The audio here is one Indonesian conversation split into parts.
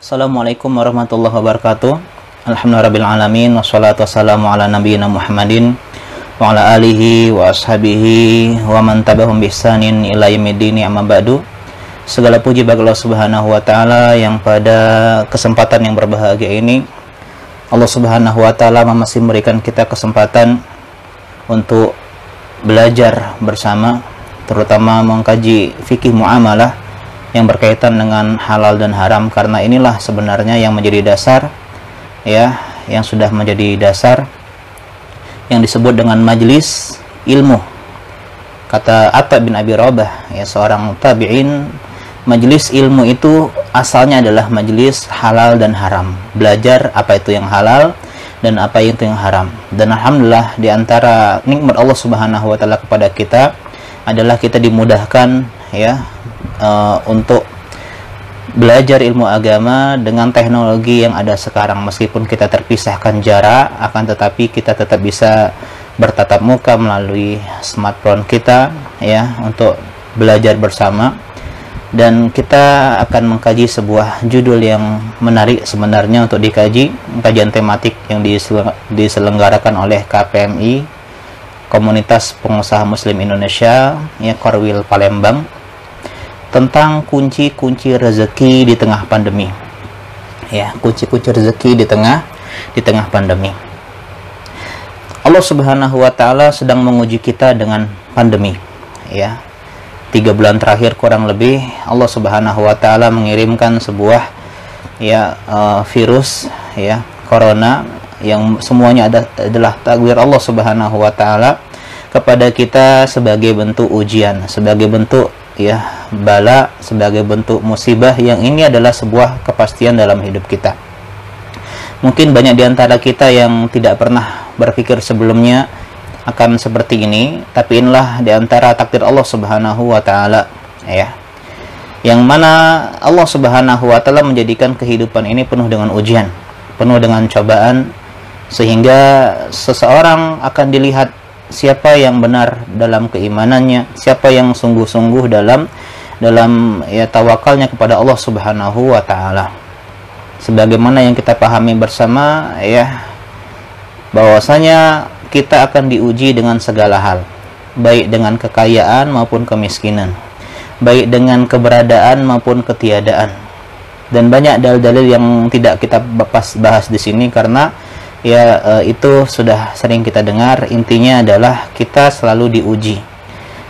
Assalamualaikum warahmatullahi wabarakatuh. Alhamdulillahirrahmanirrahim. Wassalatu wassalamu ala nabiyyina Muhammadin wa ala alihi wa ashabihi wa man tabahum bihsanin ila yaumiddin, amma ba'du. Segala puji bagi Allah Subhanahu wa taala yang pada kesempatan yang berbahagia ini Allah Subhanahu wa taala masih memberikan kita kesempatan untuk belajar bersama, terutama mengkaji fikih muamalah yang berkaitan dengan halal dan haram, karena inilah sebenarnya yang menjadi dasar, ya, yang sudah menjadi dasar yang disebut dengan majelis ilmu. Kata Atta bin Abi Rabah, ya, seorang tabi'in, majelis ilmu itu asalnya adalah majelis halal dan haram, belajar apa itu yang halal dan apa itu yang haram. Dan alhamdulillah, di antara nikmat Allah Subhanahu wa taala kepada kita adalah kita dimudahkan, ya, untuk belajar ilmu agama dengan teknologi yang ada sekarang. Meskipun kita terpisahkan jarak, akan tetapi kita tetap bisa bertatap muka melalui smartphone kita, ya, untuk belajar bersama. Dan kita akan mengkaji sebuah judul yang menarik sebenarnya untuk dikaji, kajian tematik yang diselenggarakan oleh KPMI, Komunitas Pengusaha Muslim Indonesia, ya, Korwil Palembang, tentang kunci-kunci rezeki di tengah pandemi. Ya, kunci-kunci rezeki di tengah pandemi. Allah Subhanahu wa taala sedang menguji kita dengan pandemi, ya. 3 bulan terakhir kurang lebih Allah Subhanahu wa taala mengirimkan sebuah, ya, virus, ya, corona, yang semuanya adalah takdir Allah Subhanahu wa taala kepada kita sebagai bentuk ujian, sebagai bentuk, ya, bala, sebagai bentuk musibah, yang ini adalah sebuah kepastian dalam hidup kita. Mungkin banyak di antara kita yang tidak pernah berpikir sebelumnya akan seperti ini, tapi inilah di antara takdir Allah Subhanahu wa taala, ya, yang mana Allah Subhanahu wa taala menjadikan kehidupan ini penuh dengan ujian, penuh dengan cobaan, sehingga seseorang akan dilihat siapa yang benar dalam keimanannya, siapa yang sungguh-sungguh dalam ya, tawakalnya kepada Allah Subhanahu wa taala. Sebagaimana yang kita pahami bersama, ya, bahwasanya kita akan diuji dengan segala hal, baik dengan kekayaan maupun kemiskinan, baik dengan keberadaan maupun ketiadaan. Dan banyak dalil-dalil yang tidak kita bahas di sini karena, ya, itu sudah sering kita dengar. Intinya adalah kita selalu diuji.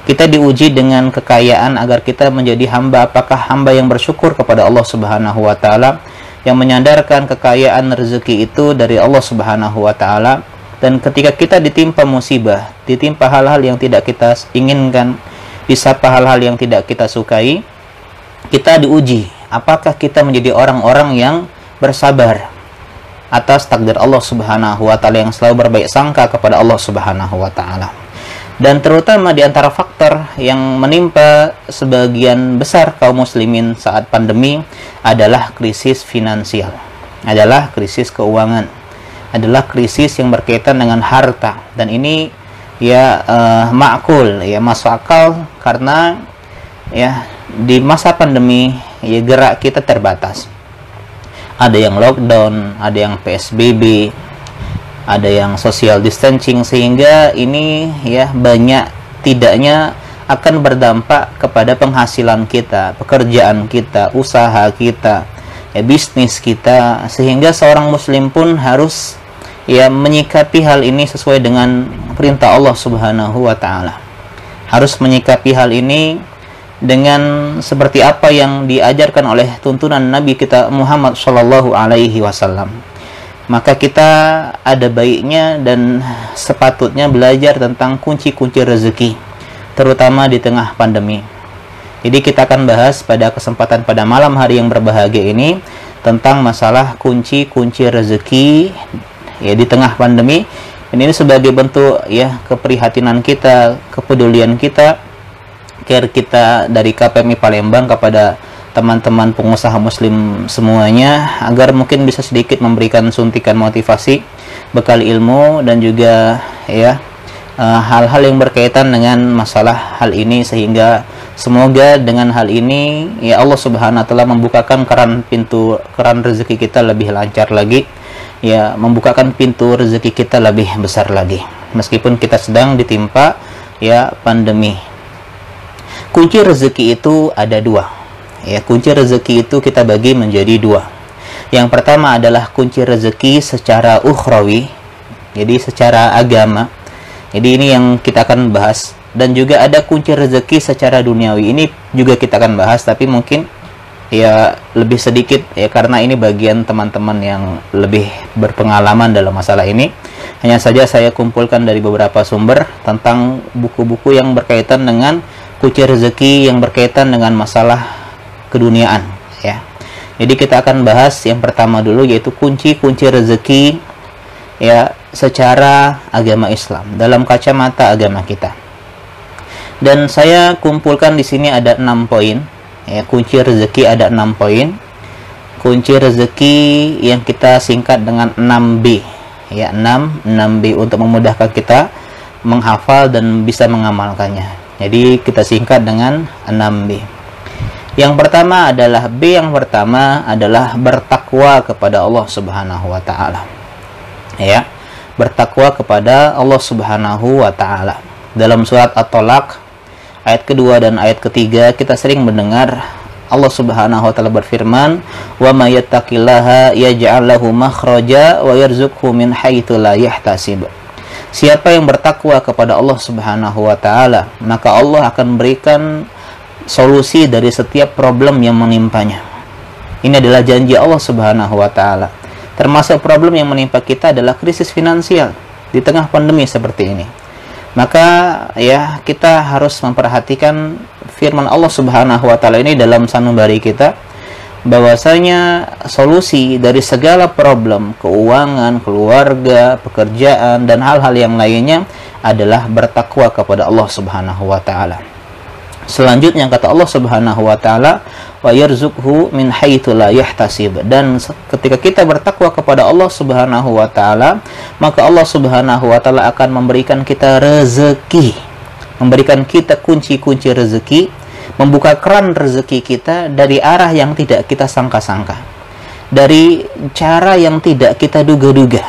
Kita diuji dengan kekayaan agar kita menjadi hamba, apakah hamba yang bersyukur kepada Allah Subhanahu wa taala, yang menyandarkan kekayaan rezeki itu dari Allah Subhanahu wa taala. Dan ketika kita ditimpa musibah, ditimpa hal-hal yang tidak kita inginkan, disapa hal-hal yang tidak kita sukai, kita diuji apakah kita menjadi orang-orang yang bersabar atas takdir Allah Subhanahu wa taala, yang selalu berbaik sangka kepada Allah Subhanahu wa taala. Dan terutama di antara faktor yang menimpa sebagian besar kaum muslimin saat pandemi adalah krisis finansial, adalah krisis keuangan, adalah krisis yang berkaitan dengan harta. Dan ini, ya, ma'kul, ya, masuk akal, karena, ya, di masa pandemi, ya, gerak kita terbatas. Ada yang lockdown, ada yang PSBB, ada yang social distancing, sehingga ini, ya, banyak tidaknya akan berdampak kepada penghasilan kita, pekerjaan kita, usaha kita, ya, bisnis kita, sehingga seorang muslim pun harus, ya, menyikapi hal ini sesuai dengan perintah Allah Subhanahu wa taala. Harus menyikapi hal ini dengan seperti apa yang diajarkan oleh tuntunan Nabi kita Muhammad Shallallahu alaihi wasallam. Maka kita ada baiknya dan sepatutnya belajar tentang kunci-kunci rezeki, terutama di tengah pandemi. Jadi kita akan bahas pada kesempatan pada malam hari yang berbahagia ini tentang masalah kunci-kunci rezeki, ya, di tengah pandemi. Dan ini sebagai bentuk, ya, keprihatinan kita, kepedulian kita, care kita dari KPMI Palembang kepada teman-teman pengusaha muslim semuanya, agar mungkin bisa sedikit memberikan suntikan motivasi, bekal ilmu, dan juga, ya, hal-hal yang berkaitan dengan masalah hal ini, sehingga Semoga dengan hal ini ya Allah Subhanahu wa taala membukakan keran rezeki kita lebih lancar lagi, ya, membukakan pintu rezeki kita lebih besar lagi meskipun kita sedang ditimpa ya pandemi. Kunci rezeki itu ada dua. Ya, kunci rezeki itu kita bagi menjadi dua. Yang pertama adalah kunci rezeki secara ukhrawi, jadi secara agama. Jadi ini yang kita akan bahas. Dan juga ada kunci rezeki secara duniawi. Ini juga kita akan bahas, tapi mungkin ya lebih sedikit ya, karena ini bagian teman-teman yang lebih berpengalaman dalam masalah ini. Hanya saja saya kumpulkan dari beberapa sumber tentang buku-buku yang berkaitan dengan kunci rezeki yang berkaitan dengan masalah keduniaan ya. Jadi kita akan bahas yang pertama dulu, yaitu kunci-kunci rezeki ya secara agama Islam, dalam kacamata agama kita. Dan saya kumpulkan di sini ada 6 poin ya, kunci rezeki ada 6 poin. Kunci rezeki yang kita singkat dengan 6B ya, 6B untuk memudahkan kita menghafal dan bisa mengamalkannya. Jadi kita singkat dengan 6B. Yang pertama adalah B, yang pertama adalah bertakwa kepada Allah Subhanahu wa taala. Ya, bertakwa kepada Allah Subhanahu wa taala. Dalam surat At-Talaq ayat kedua dan ayat ketiga kita sering mendengar Allah Subhanahu wa taala berfirman, "Wa may yattaqillaha yaj'al lahu makhraja wa yarzuqhu min haitsu la yahtasib." Siapa yang bertakwa kepada Allah Subhanahu wa taala, maka Allah akan berikan solusi dari setiap problem yang menimpanya. Ini adalah janji Allah Subhanahu wa taala. Termasuk problem yang menimpa kita adalah krisis finansial di tengah pandemi seperti ini. Maka ya kita harus memperhatikan firman Allah Subhanahu wa taala ini dalam sanubari kita, bahwasanya solusi dari segala problem keuangan, keluarga, pekerjaan dan hal-hal yang lainnya adalah bertakwa kepada Allah Subhanahu wa taala. Selanjutnya kata Allah Subhanahu wa taala, wa yarzuqhu min haitsu la yahtasib. Dan ketika kita bertakwa kepada Allah Subhanahu wa taala, maka Allah Subhanahu wa taala akan memberikan kita rezeki, memberikan kita kunci-kunci rezeki, membuka keran rezeki kita dari arah yang tidak kita sangka-sangka, dari cara yang tidak kita duga-duga.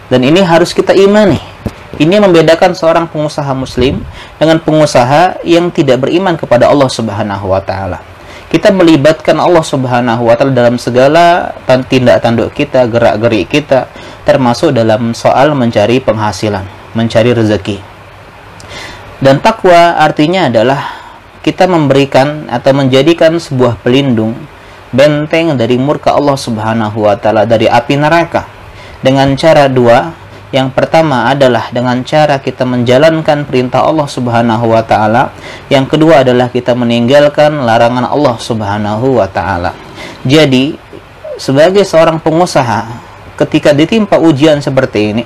Dan ini harus kita imani. Ini membedakan seorang pengusaha muslim dengan pengusaha yang tidak beriman kepada Allah Subhanahu wa taala. Kita melibatkan Allah Subhanahu wa taala dalam segala tindak tanduk kita, gerak-gerik kita, termasuk dalam soal mencari penghasilan, mencari rezeki. Dan takwa artinya adalah kita memberikan atau menjadikan sebuah pelindung, benteng dari murka Allah Subhanahu wa taala, dari api neraka, dengan cara dua. Yang pertama adalah dengan cara kita menjalankan perintah Allah Subhanahu wa taala. Yang kedua adalah kita meninggalkan larangan Allah Subhanahu wa taala. Jadi, sebagai seorang pengusaha, ketika ditimpa ujian seperti ini,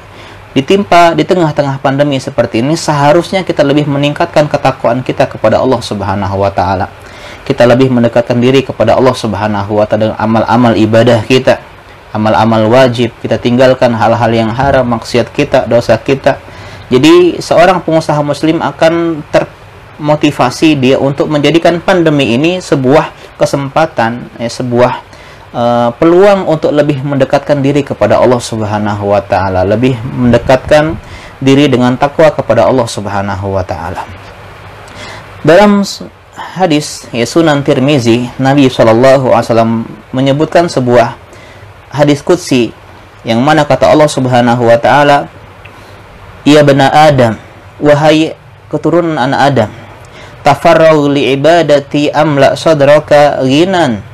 ditimpa di tengah-tengah pandemi seperti ini, seharusnya kita lebih meningkatkan ketakwaan kita kepada Allah Subhanahu wa taala. Kita lebih mendekatkan diri kepada Allah Subhanahu wa taala dengan amal-amal ibadah kita, amal-amal wajib, kita tinggalkan hal-hal yang haram, maksiat kita, dosa kita. Jadi seorang pengusaha muslim akan termotivasi dia untuk menjadikan pandemi ini sebuah kesempatan, sebuah peluang untuk lebih mendekatkan diri kepada Allah Subhanahu wa taala, lebih mendekatkan diri dengan takwa kepada Allah Subhanahu wa taala. Dalam hadis Sunan Tirmizi, Nabi SAW menyebutkan sebuah hadis qudsi yang mana kata Allah Subhanahu wa taala, "Ya bani Adam, wahai keturunan anak Adam, tafarragh li ibadati amla sadraka ghinan."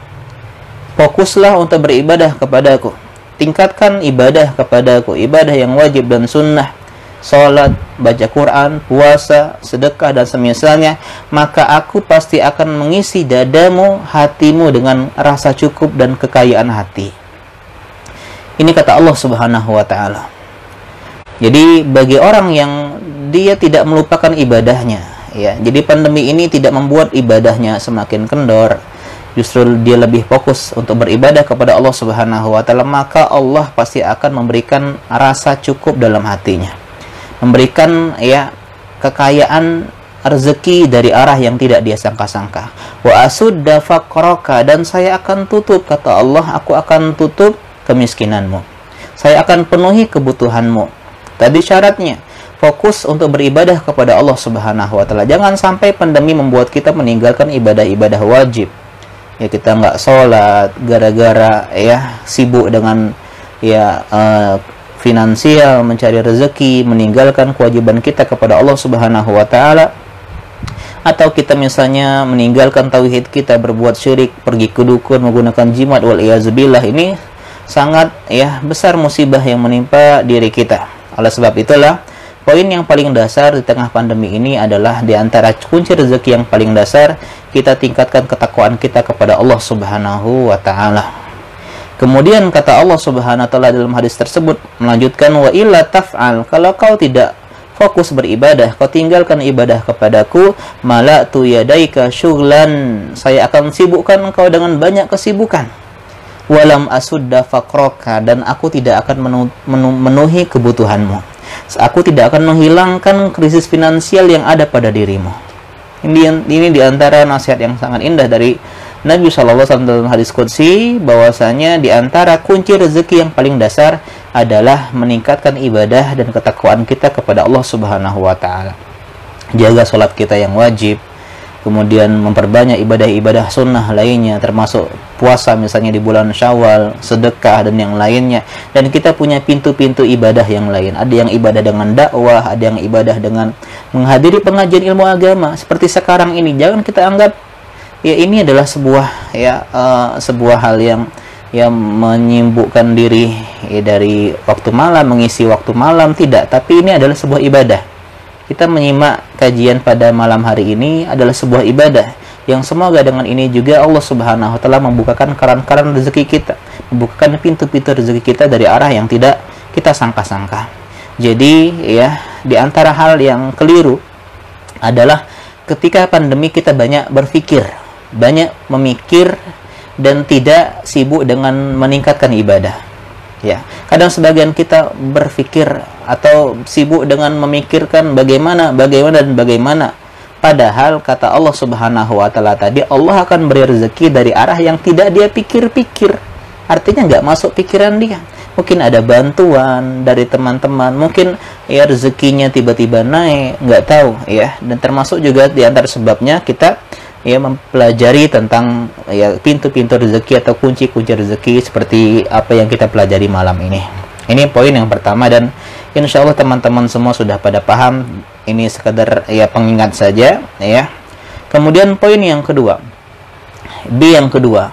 Fokuslah untuk beribadah kepadaku, tingkatkan ibadah kepadaku, ibadah yang wajib dan sunnah, salat, baca Quran, puasa, sedekah dan semisalnya, maka aku pasti akan mengisi dadamu, hatimu dengan rasa cukup dan kekayaan hati. Ini kata Allah Subhanahu wa taala. Jadi bagi orang yang dia tidak melupakan ibadahnya, ya. Jadi pandemi ini tidak membuat ibadahnya semakin kendor. Justru dia lebih fokus untuk beribadah kepada Allah Subhanahu wa taala, maka Allah pasti akan memberikan rasa cukup dalam hatinya. Memberikan ya kekayaan rezeki dari arah yang tidak dia sangka-sangka. Wa asudda faqraka, dan saya akan tutup, kata Allah, aku akan tutup kemiskinanmu. Saya akan penuhi kebutuhanmu. Tadi syaratnya fokus untuk beribadah kepada Allah Subhanahu wa taala. Jangan sampai pandemi membuat kita meninggalkan ibadah-ibadah wajib. Ya, kita nggak sholat gara-gara ya sibuk dengan finansial, mencari rezeki, meninggalkan kewajiban kita kepada Allah Subhanahu wa taala. Atau kita misalnya meninggalkan tauhid kita, berbuat syirik, pergi ke dukun, menggunakan jimat, wal iyazubillah. Ini sangat besar musibah yang menimpa diri kita. Oleh sebab itulah, poin yang paling dasar di tengah pandemi ini adalah di antara kunci rezeki yang paling dasar, kita tingkatkan ketakwaan kita kepada Allah Subhanahu wa taala. Kemudian kata Allah Subhanahu wa taala dalam hadis tersebut melanjutkan, wa illa taf'al, kalau kau tidak fokus beribadah, kau tinggalkan ibadah kepadaku, mala'tu yadaika syughlan, saya akan sibukkan engkau dengan banyak kesibukan. Walam asudda faqraka, dan aku tidak akan memenuhi kebutuhanmu. Aku tidak akan menghilangkan krisis finansial yang ada pada dirimu. Ini diantara nasihat yang sangat indah dari Nabi SAW dalam hadis qudsi, bahwasanya diantara kunci rezeki yang paling dasar adalah meningkatkan ibadah dan ketakwaan kita kepada Allah Subhanahu wa taala. Jaga sholat kita yang wajib, kemudian memperbanyak ibadah-ibadah sunnah lainnya, termasuk puasa misalnya di bulan Syawal, sedekah dan yang lainnya. Dan kita punya pintu-pintu ibadah yang lain. Ada yang ibadah dengan dakwah, ada yang ibadah dengan menghadiri pengajian ilmu agama. Seperti sekarang ini, jangan kita anggap ini adalah sebuah hal yang menyibukkan diri dari waktu malam, mengisi waktu malam, tidak. Tapi ini adalah sebuah ibadah. Kita menyimak kajian pada malam hari ini adalah sebuah ibadah yang semoga dengan ini juga Allah Subhanahu wa taala membukakan keran-keran rezeki kita, membukakan pintu-pintu rezeki kita dari arah yang tidak kita sangka-sangka. Jadi di antara hal yang keliru adalah ketika pandemi kita banyak berpikir, banyak memikir, dan tidak sibuk dengan meningkatkan ibadah. Kadang sebagian kita berpikir atau sibuk dengan memikirkan bagaimana. Padahal kata Allah Subhanahu wa taala tadi, Allah akan beri rezeki dari arah yang tidak dia pikir-pikir. Artinya nggak masuk pikiran dia. Mungkin ada bantuan dari teman-teman, mungkin rezekinya tiba-tiba naik, nggak tahu Dan termasuk juga di antara sebabnya kita mempelajari tentang pintu-pintu rezeki atau kunci-kunci rezeki seperti apa yang kita pelajari malam ini. Ini poin yang pertama, dan insya Allah teman-teman semua sudah pada paham. Ini sekedar pengingat saja Kemudian poin yang kedua, B yang kedua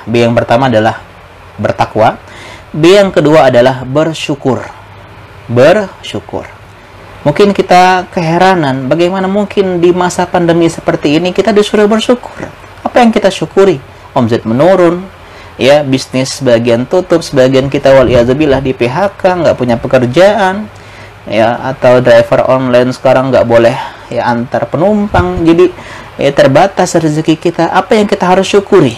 B yang pertama adalah bertakwa, B yang kedua adalah bersyukur. Mungkin kita keheranan, bagaimana mungkin di masa pandemi seperti ini kita disuruh bersyukur. Apa yang kita syukuri? Omset menurun, bisnis sebagian tutup, sebagian kita waliyazubillah di PHK, nggak punya pekerjaan, atau driver online sekarang nggak boleh antar penumpang, jadi terbatas rezeki kita. Apa yang kita harus syukuri?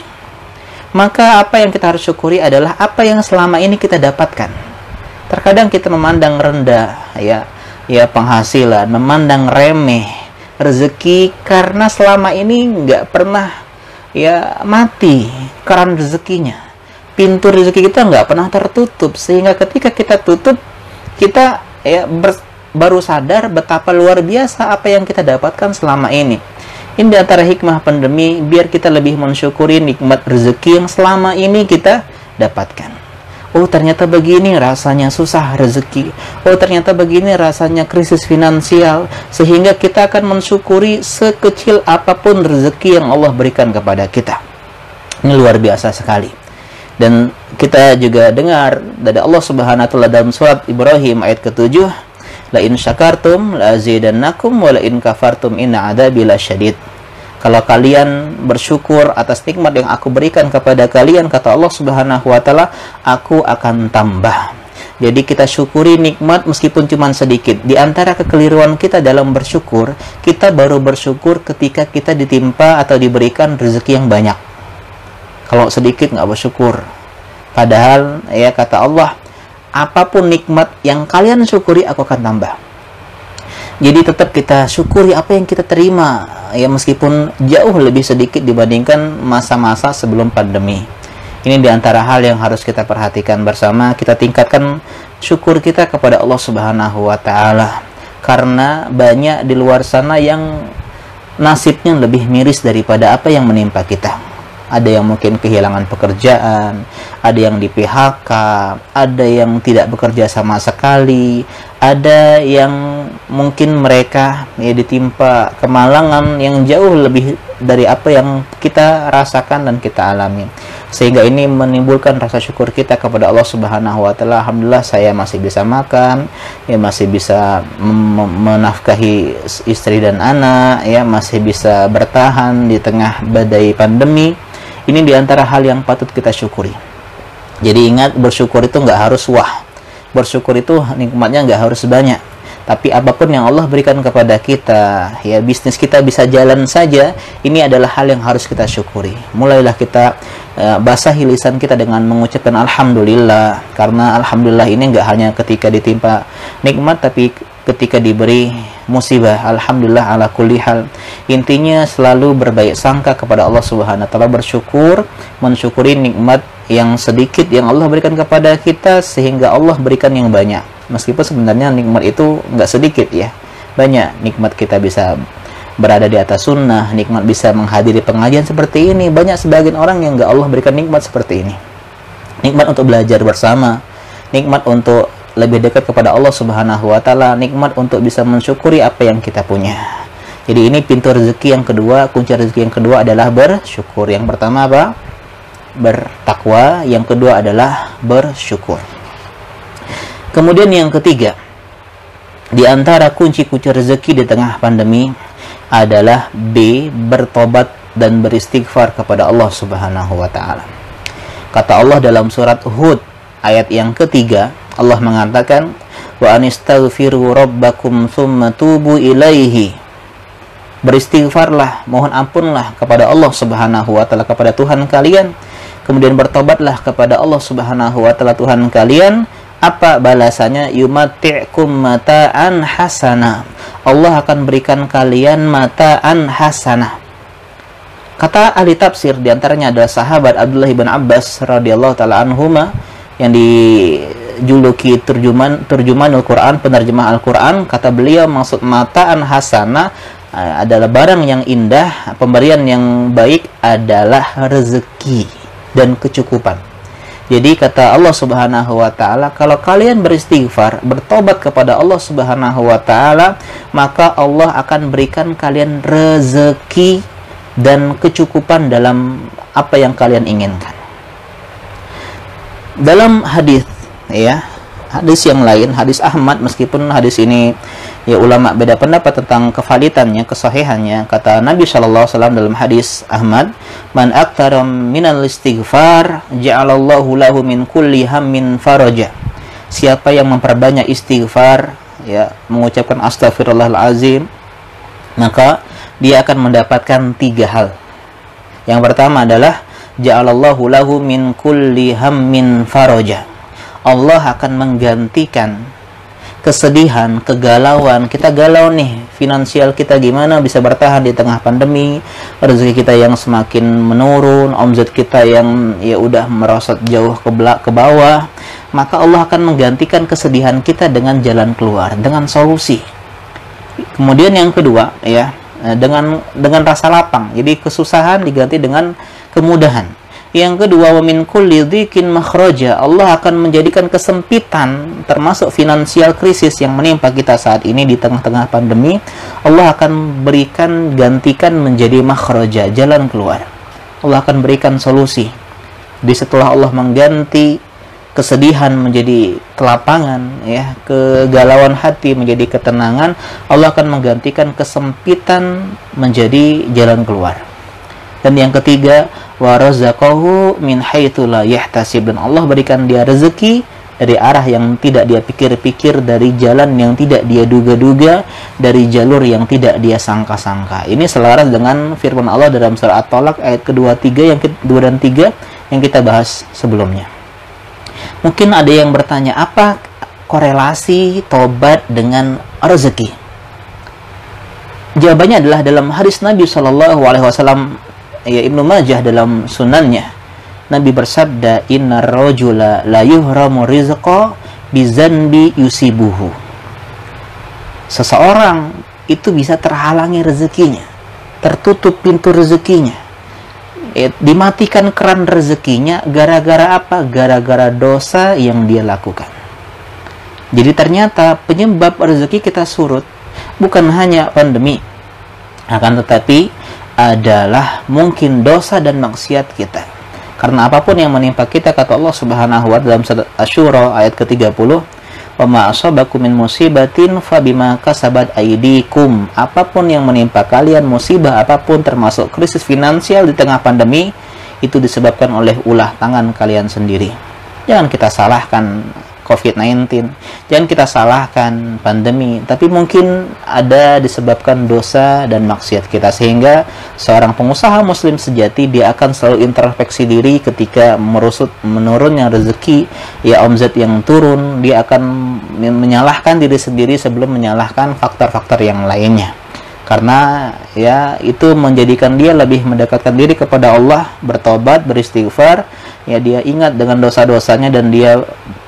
Maka apa yang kita harus syukuri adalah apa yang selama ini kita dapatkan. Terkadang kita memandang rendah penghasilan, memandang remeh rezeki, karena selama ini nggak pernah mati keran rezekinya. Pintu rezeki kita nggak pernah tertutup, sehingga ketika kita tutup, kita baru sadar betapa luar biasa apa yang kita dapatkan selama ini. Ini di antara hikmah pandemi, biar kita lebih mensyukuri nikmat rezeki yang selama ini kita dapatkan. Oh, ternyata begini rasanya susah rezeki. Oh, ternyata begini rasanya krisis finansial. Sehingga kita akan mensyukuri sekecil apapun rezeki yang Allah berikan kepada kita. Ini luar biasa sekali. Dan kita juga dengar dari Allah Subhanahu wa taala dalam surat Ibrahim ayat ke-7, la in syakartum la azidannakum wa la in kafartum inna adzabi lasyadid. Kalau kalian bersyukur atas nikmat yang aku berikan kepada kalian, kata Allah Subhanahu wa taala, aku akan tambah. Jadi kita syukuri nikmat meskipun cuma sedikit. Di antara kekeliruan kita dalam bersyukur, kita baru bersyukur ketika kita ditimpa atau diberikan rezeki yang banyak. Kalau sedikit nggak bersyukur. Padahal kata Allah, apapun nikmat yang kalian syukuri, aku akan tambah. Jadi tetap kita syukuri apa yang kita terima, ya meskipun jauh lebih sedikit dibandingkan masa-masa sebelum pandemi. Ini diantara hal yang harus kita perhatikan bersama. Kita tingkatkan syukur kita kepada Allah Subhanahu wa Ta'ala, karena banyak di luar sana yang nasibnya lebih miris daripada apa yang menimpa kita. Ada yang mungkin kehilangan pekerjaan, ada yang di PHK, ada yang tidak bekerja sama sekali, ada yang mungkin mereka ya ditimpa kemalangan yang jauh lebih dari apa yang kita rasakan dan kita alami. Sehingga ini menimbulkan rasa syukur kita kepada Allah Subhanahu wa Ta'ala. Alhamdulillah saya masih bisa makan, ya masih bisa menafkahi istri dan anak, ya masih bisa bertahan di tengah badai pandemi. Ini diantara hal yang patut kita syukuri. Jadi ingat, bersyukur itu nggak harus wah. Bersyukur itu nikmatnya nggak harus banyak. Tapi apapun yang Allah berikan kepada kita, ya bisnis kita bisa jalan saja, ini adalah hal yang harus kita syukuri. Mulailah kita basahi lisan kita dengan mengucapkan Alhamdulillah. Karena Alhamdulillah ini nggak hanya ketika ditimpa nikmat, tapi ketika diberi musibah. Alhamdulillah ala kulli hal. Intinya selalu berbaik sangka kepada Allah Subhanahu wa Ta'ala, bersyukur, mensyukuri nikmat yang sedikit yang Allah berikan kepada kita, sehingga Allah berikan yang banyak. Meskipun sebenarnya nikmat itu nggak sedikit ya, banyak. Nikmat kita bisa berada di atas sunnah, nikmat bisa menghadiri pengajian seperti ini. Banyak sebagian orang yang nggak Allah berikan nikmat seperti ini. Nikmat untuk belajar bersama, nikmat untuk lebih dekat kepada Allah Subhanahu wa Ta'ala, nikmat untuk bisa mensyukuri apa yang kita punya. Jadi ini pintu rezeki yang kedua, kunci rezeki yang kedua adalah bersyukur. Yang pertama apa? Bertakwa. Yang kedua adalah bersyukur. Kemudian yang ketiga, di antara kunci-kunci rezeki di tengah pandemi adalah B, bertobat dan beristighfar kepada Allah Subhanahu wa Ta'ala. Kata Allah dalam surat Hud ayat yang ketiga, Allah mengatakan, wa anistaghfiru rabbakum tsumma tubu ilaihi. Beristighfarlah, mohon ampunlah kepada Allah Subhanahu wa Ta'ala, kepada Tuhan kalian, kemudian bertobatlah kepada Allah Subhanahu wa Ta'ala Tuhan kalian. Apa balasannya? Yumati'kum mata'an hasana. Allah akan berikan kalian mata'an hasanah. Kata ahli tafsir, diantaranya adalah sahabat Abdullah bin Abbas radhiyallahu ta'ala anhuma, yang dijuluki terjemahan Al-Quran, penerjemah Al-Quran. Kata beliau, maksud mata'an hasanah adalah barang yang indah, pemberian yang baik adalah rezeki dan kecukupan. Jadi kata Allah Subhanahu wa Ta'ala, kalau kalian beristighfar, bertobat kepada Allah Subhanahu wa Ta'ala, maka Allah akan berikan kalian rezeki dan kecukupan dalam apa yang kalian inginkan. Dalam hadis, ya, hadis yang lain, hadis Ahmad, meskipun hadis ini ya ulama beda pendapat tentang kevalitannya, kesahihannya. Kata Nabi SAW dalam hadis Ahmad, man aktsara minal istighfar ja'alallahu lahu min kulli hammin faraja. Siapa yang memperbanyak istighfar, ya, mengucapkan astaghfirullahalazim, maka dia akan mendapatkan 3 hal. Yang pertama adalah ja'alallahu lahu min kulli hammin faraja. Allah akan menggantikan kesedihan, kegalauan. Kita galau nih, finansial kita gimana bisa bertahan di tengah pandemi, rezeki kita yang semakin menurun, omzet kita yang ya udah merosot jauh ke bawah, maka Allah akan menggantikan kesedihan kita dengan jalan keluar, dengan solusi. Kemudian yang kedua, ya, dengan rasa lapang. Jadi kesusahan diganti dengan kemudahan. Yang kedua, wa min kulli dhikin makhraja. Allah akan menjadikan kesempitan, termasuk finansial krisis yang menimpa kita saat ini di tengah-tengah pandemi, Allah akan berikan, gantikan menjadi makhraja, jalan keluar. Allah akan berikan solusi. Di setelah Allah mengganti kesedihan menjadi kelapangan, ya, kegalauan hati menjadi ketenangan, Allah akan menggantikan kesempitan menjadi jalan keluar. Dan yang ketiga, wa razaqahu min haitsu la yahtasib. Dan Allah berikan dia rezeki dari arah yang tidak dia pikir-pikir, dari jalan yang tidak dia duga-duga, dari jalur yang tidak dia sangka-sangka. Ini selaras dengan firman Allah dalam surah At-Talaq ayat kedua dan 3 yang kita bahas sebelumnya. Mungkin ada yang bertanya, apa korelasi tobat dengan rezeki? Jawabannya adalah dalam hadis Nabi Shallallahu Alaihi Wasallam, ya Ibnu Majah dalam sunannya, Nabi bersabda, inna rajula la yuhramu rizqa bizanbi yusibuhu. Seseorang itu bisa terhalangi rezekinya, tertutup pintu rezekinya, dimatikan keran rezekinya gara-gara apa? Gara-gara dosa yang dia lakukan. Jadi ternyata penyebab rezeki kita surut bukan hanya pandemi, akan tetapi adalah mungkin dosa dan maksiat kita. Karena apapun yang menimpa kita, kata Allah Subhanahu wa ta'ala dalam surat Asy-Syura ayat ke-30, "Wa ma asabakum min musibatin fabima kasabat aydikum." Apapun yang menimpa kalian, musibah apapun termasuk krisis finansial di tengah pandemi, itu disebabkan oleh ulah tangan kalian sendiri. Jangan kita salahkan COVID-19, jangan kita salahkan pandemi, tapi mungkin ada disebabkan dosa dan maksiat kita, sehingga seorang pengusaha muslim sejati dia akan selalu introspeksi diri ketika menurunnya rezeki, ya omzet yang turun, dia akan menyalahkan diri sendiri sebelum menyalahkan faktor-faktor yang lainnya. Karena ya itu menjadikan dia lebih mendekatkan diri kepada Allah, bertobat, beristighfar, ya dia ingat dengan dosa-dosanya dan dia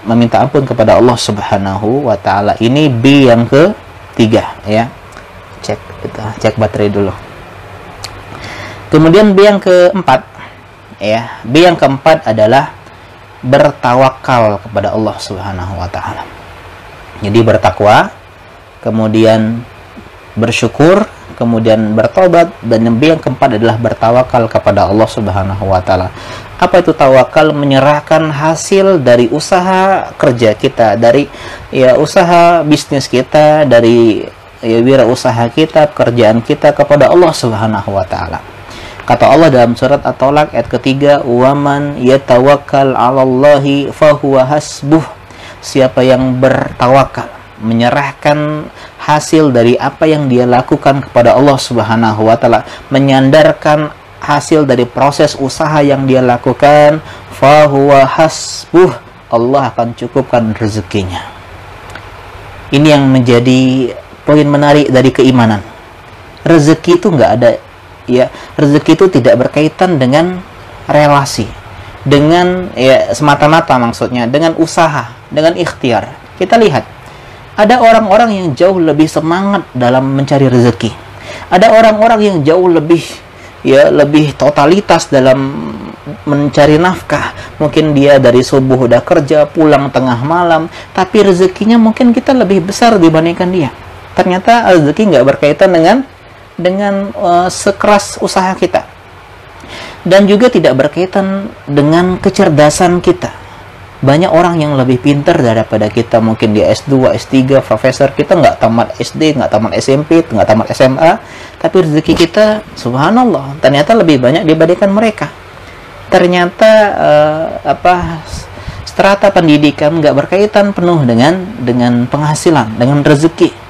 meminta ampun kepada Allah Subhanahu wa ta'ala. Ini B yang ketiga, ya. Cek baterai dulu. Kemudian B yang keempat, ya. B yang keempat adalah bertawakal kepada Allah Subhanahu wa ta'ala. Jadi bertakwa, kemudian bersyukur, kemudian bertobat, dan yang B yang keempat adalah bertawakal kepada Allah Subhanahu wa ta'ala. Apa itu tawakal? Menyerahkan hasil dari usaha kerja kita, dari ya usaha bisnis kita, dari ya wirausaha kita, pekerjaan kita kepada Allah Subhanahu wa ta'ala. Kata Allah dalam surat At-Talaq ayat ketiga, "Waman yatawakkal 'alallahi fahuwa hasbuh." Siapa yang bertawakal, menyerahkan hasil dari apa yang dia lakukan kepada Allah Subhanahu wa ta'ala, menyandarkan hasil dari proses usaha yang dia lakukan, fahuwa hasbuh, Allah akan cukupkan rezekinya. Ini yang menjadi poin menarik dari keimanan. Rezeki itu nggak ada, ya, rezeki itu tidak berkaitan dengan relasi, dengan ya semata-mata maksudnya dengan usaha, dengan ikhtiar. Kita lihat, ada orang-orang yang jauh lebih semangat dalam mencari rezeki. Ada orang-orang yang jauh lebih totalitas dalam mencari nafkah. Mungkin dia dari subuh udah kerja, pulang tengah malam, tapi rezekinya mungkin kita lebih besar dibandingkan dia. Ternyata rezeki nggak berkaitan dengan sekeras usaha kita, dan juga tidak berkaitan dengan kecerdasan kita. Banyak orang yang lebih pintar daripada kita, mungkin dia S2, S3, profesor, kita nggak tamat SD, nggak tamat SMP, nggak tamat SMA, tapi rezeki kita, subhanallah, ternyata lebih banyak dibandingkan mereka. Ternyata strata pendidikan nggak berkaitan penuh dengan penghasilan, dengan rezeki.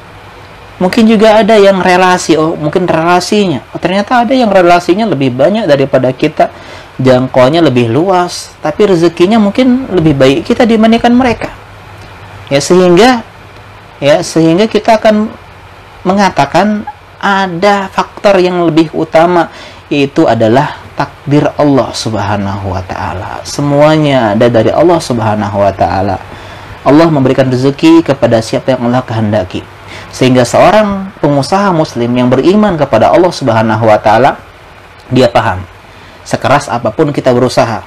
Mungkin juga ada yang relasi, mungkin relasinya, ternyata ada yang relasinya lebih banyak daripada kita, jangkauannya lebih luas, tapi rezekinya mungkin lebih baik kita dibandingkan mereka. Ya sehingga kita akan mengatakan ada faktor yang lebih utama, yaitu adalah takdir Allah Subhanahu wa ta'ala. Semuanya ada dari Allah Subhanahu wa ta'ala. Allah memberikan rezeki kepada siapa yang Allah kehendaki. Sehingga seorang pengusaha muslim yang beriman kepada Allah Subhanahu wa ta'ala, dia paham, sekeras apapun kita berusaha,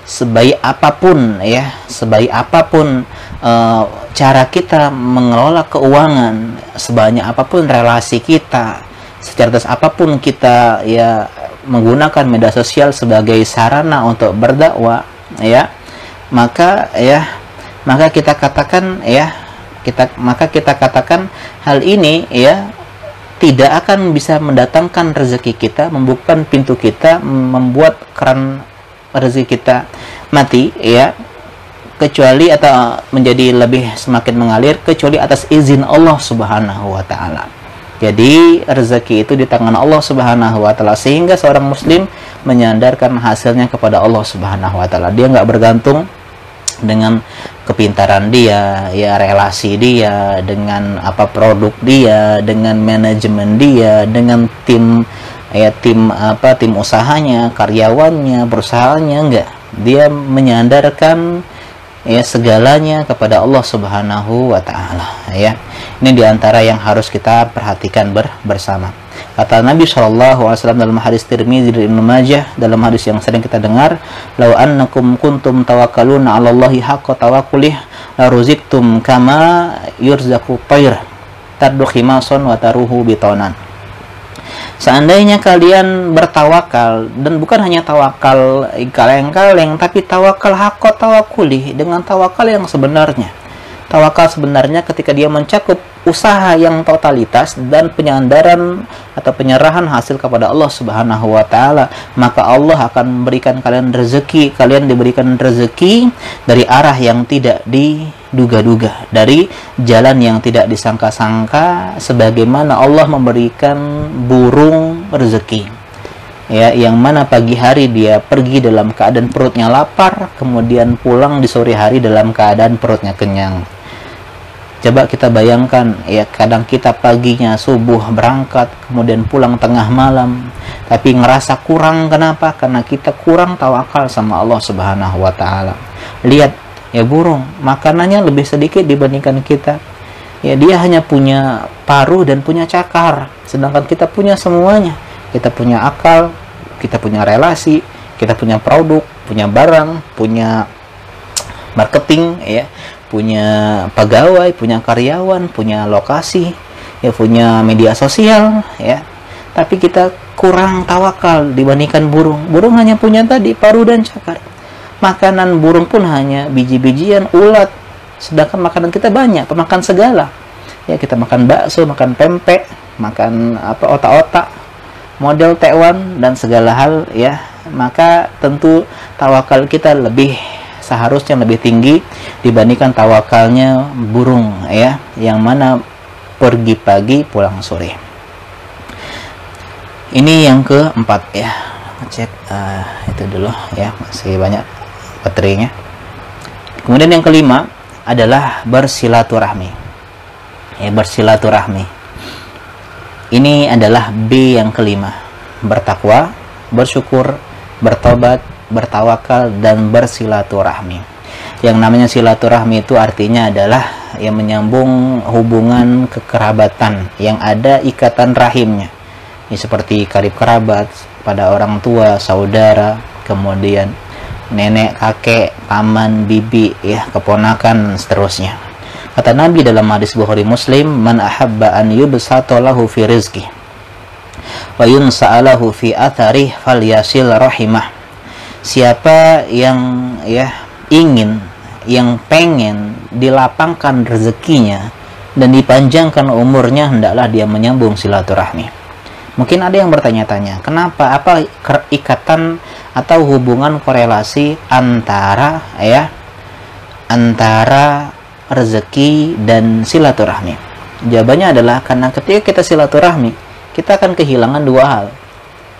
sebaik apapun cara kita mengelola keuangan, sebanyak apapun relasi kita, secerdas apapun kita ya menggunakan media sosial sebagai sarana untuk berdakwah, ya maka kita katakan hal ini ya tidak akan bisa mendatangkan rezeki kita, membukakan pintu kita, membuat keran rezeki kita mati, ya, kecuali atau menjadi lebih semakin mengalir kecuali atas izin Allah Subhanahu wa ta'ala. Jadi rezeki itu di tangan Allah Subhanahu wa ta'ala, sehingga seorang muslim menyandarkan hasilnya kepada Allah Subhanahu wa ta'ala. Dia nggak bergantung dengan kepintaran dia, ya relasi dia, dengan apa produk dia, dengan manajemen dia, dengan tim tim usahanya, karyawannya, perusahaannya, enggak. Dia menyandarkan ya segalanya kepada Allah Subhanahu wa taala, ya. Ini diantara yang harus kita perhatikan bersama. Kata Nabi SAW dalam hadis Tirmidzi dan Ibnu Majah, dalam hadis yang sering kita dengar, "Lau annakum kuntum tawakkaluna 'ala Allahi haqqa tawakkulih la ruziktum kama yurzaqu tayr tardu khimason wa taruhu bitonan." Seandainya kalian bertawakal, dan bukan hanya tawakal kaleng-kaleng, tapi tawakal haqqa tawakulih, dengan tawakal yang sebenarnya. Tawakal sebenarnya ketika dia mencakup usaha yang totalitas dan penyandaran atau penyerahan hasil kepada Allah Subhanahu wa taala, maka Allah akan memberikan kalian rezeki, kalian diberikan rezeki dari arah yang tidak diduga-duga, dari jalan yang tidak disangka-sangka, sebagaimana Allah memberikan burung rezeki, ya, yang mana pagi hari dia pergi dalam keadaan perutnya lapar, kemudian pulang di sore hari dalam keadaan perutnya kenyang. Coba kita bayangkan, ya, kadang kita paginya subuh berangkat, kemudian pulang tengah malam, tapi ngerasa kurang. Kenapa? Karena kita kurang tawakal sama Allah Subhanahu wa taala. Lihat, ya, burung makanannya lebih sedikit dibandingkan kita. Ya, dia hanya punya paruh dan punya cakar, sedangkan kita punya semuanya. Kita punya akal, kita punya relasi, kita punya produk, punya barang, punya marketing, ya, punya pegawai, punya karyawan, punya lokasi, ya, punya media sosial, ya. Tapi kita kurang tawakal dibandingkan burung. Burung hanya punya tadi paruh dan cakar. Makanan burung pun hanya biji-bijian, ulat, sedangkan makanan kita banyak, pemakan segala. Ya, kita makan bakso, makan pempek, makan apa, otak-otak, model tekwan dan segala hal, ya. Maka tentu tawakal kita seharusnya lebih tinggi dibandingkan tawakalnya burung, ya, yang mana pergi pagi pulang sore. Ini yang keempat, ya. Cek itu dulu, ya, masih banyak baterainya. Kemudian yang kelima adalah bersilaturahmi, ya, bersilaturahmi. Ini adalah B yang kelima: bertakwa, bersyukur, bertobat, bertawakal, dan bersilaturahmi. Yang namanya silaturahmi itu artinya adalah yang menyambung hubungan kekerabatan, yang ada ikatan rahimnya, ya, seperti karib kerabat pada orang tua, saudara, kemudian nenek, kakek, paman, bibi, ya, keponakan, seterusnya. Kata Nabi dalam hadis Bukhari Muslim, "Man ahabba an yubsata lahu fi rizqi wa yunsa'alahu fi atharih falyasil rahimah." Siapa yang, ya, ingin, yang pengen dilapangkan rezekinya dan dipanjangkan umurnya, hendaklah dia menyambung silaturahmi. Mungkin ada yang bertanya-tanya, kenapa, apa ikatan atau hubungan korelasi antara, ya, antara rezeki dan silaturahmi? Jawabannya adalah karena ketika kita silaturahmi, kita akan kehilangan dua hal.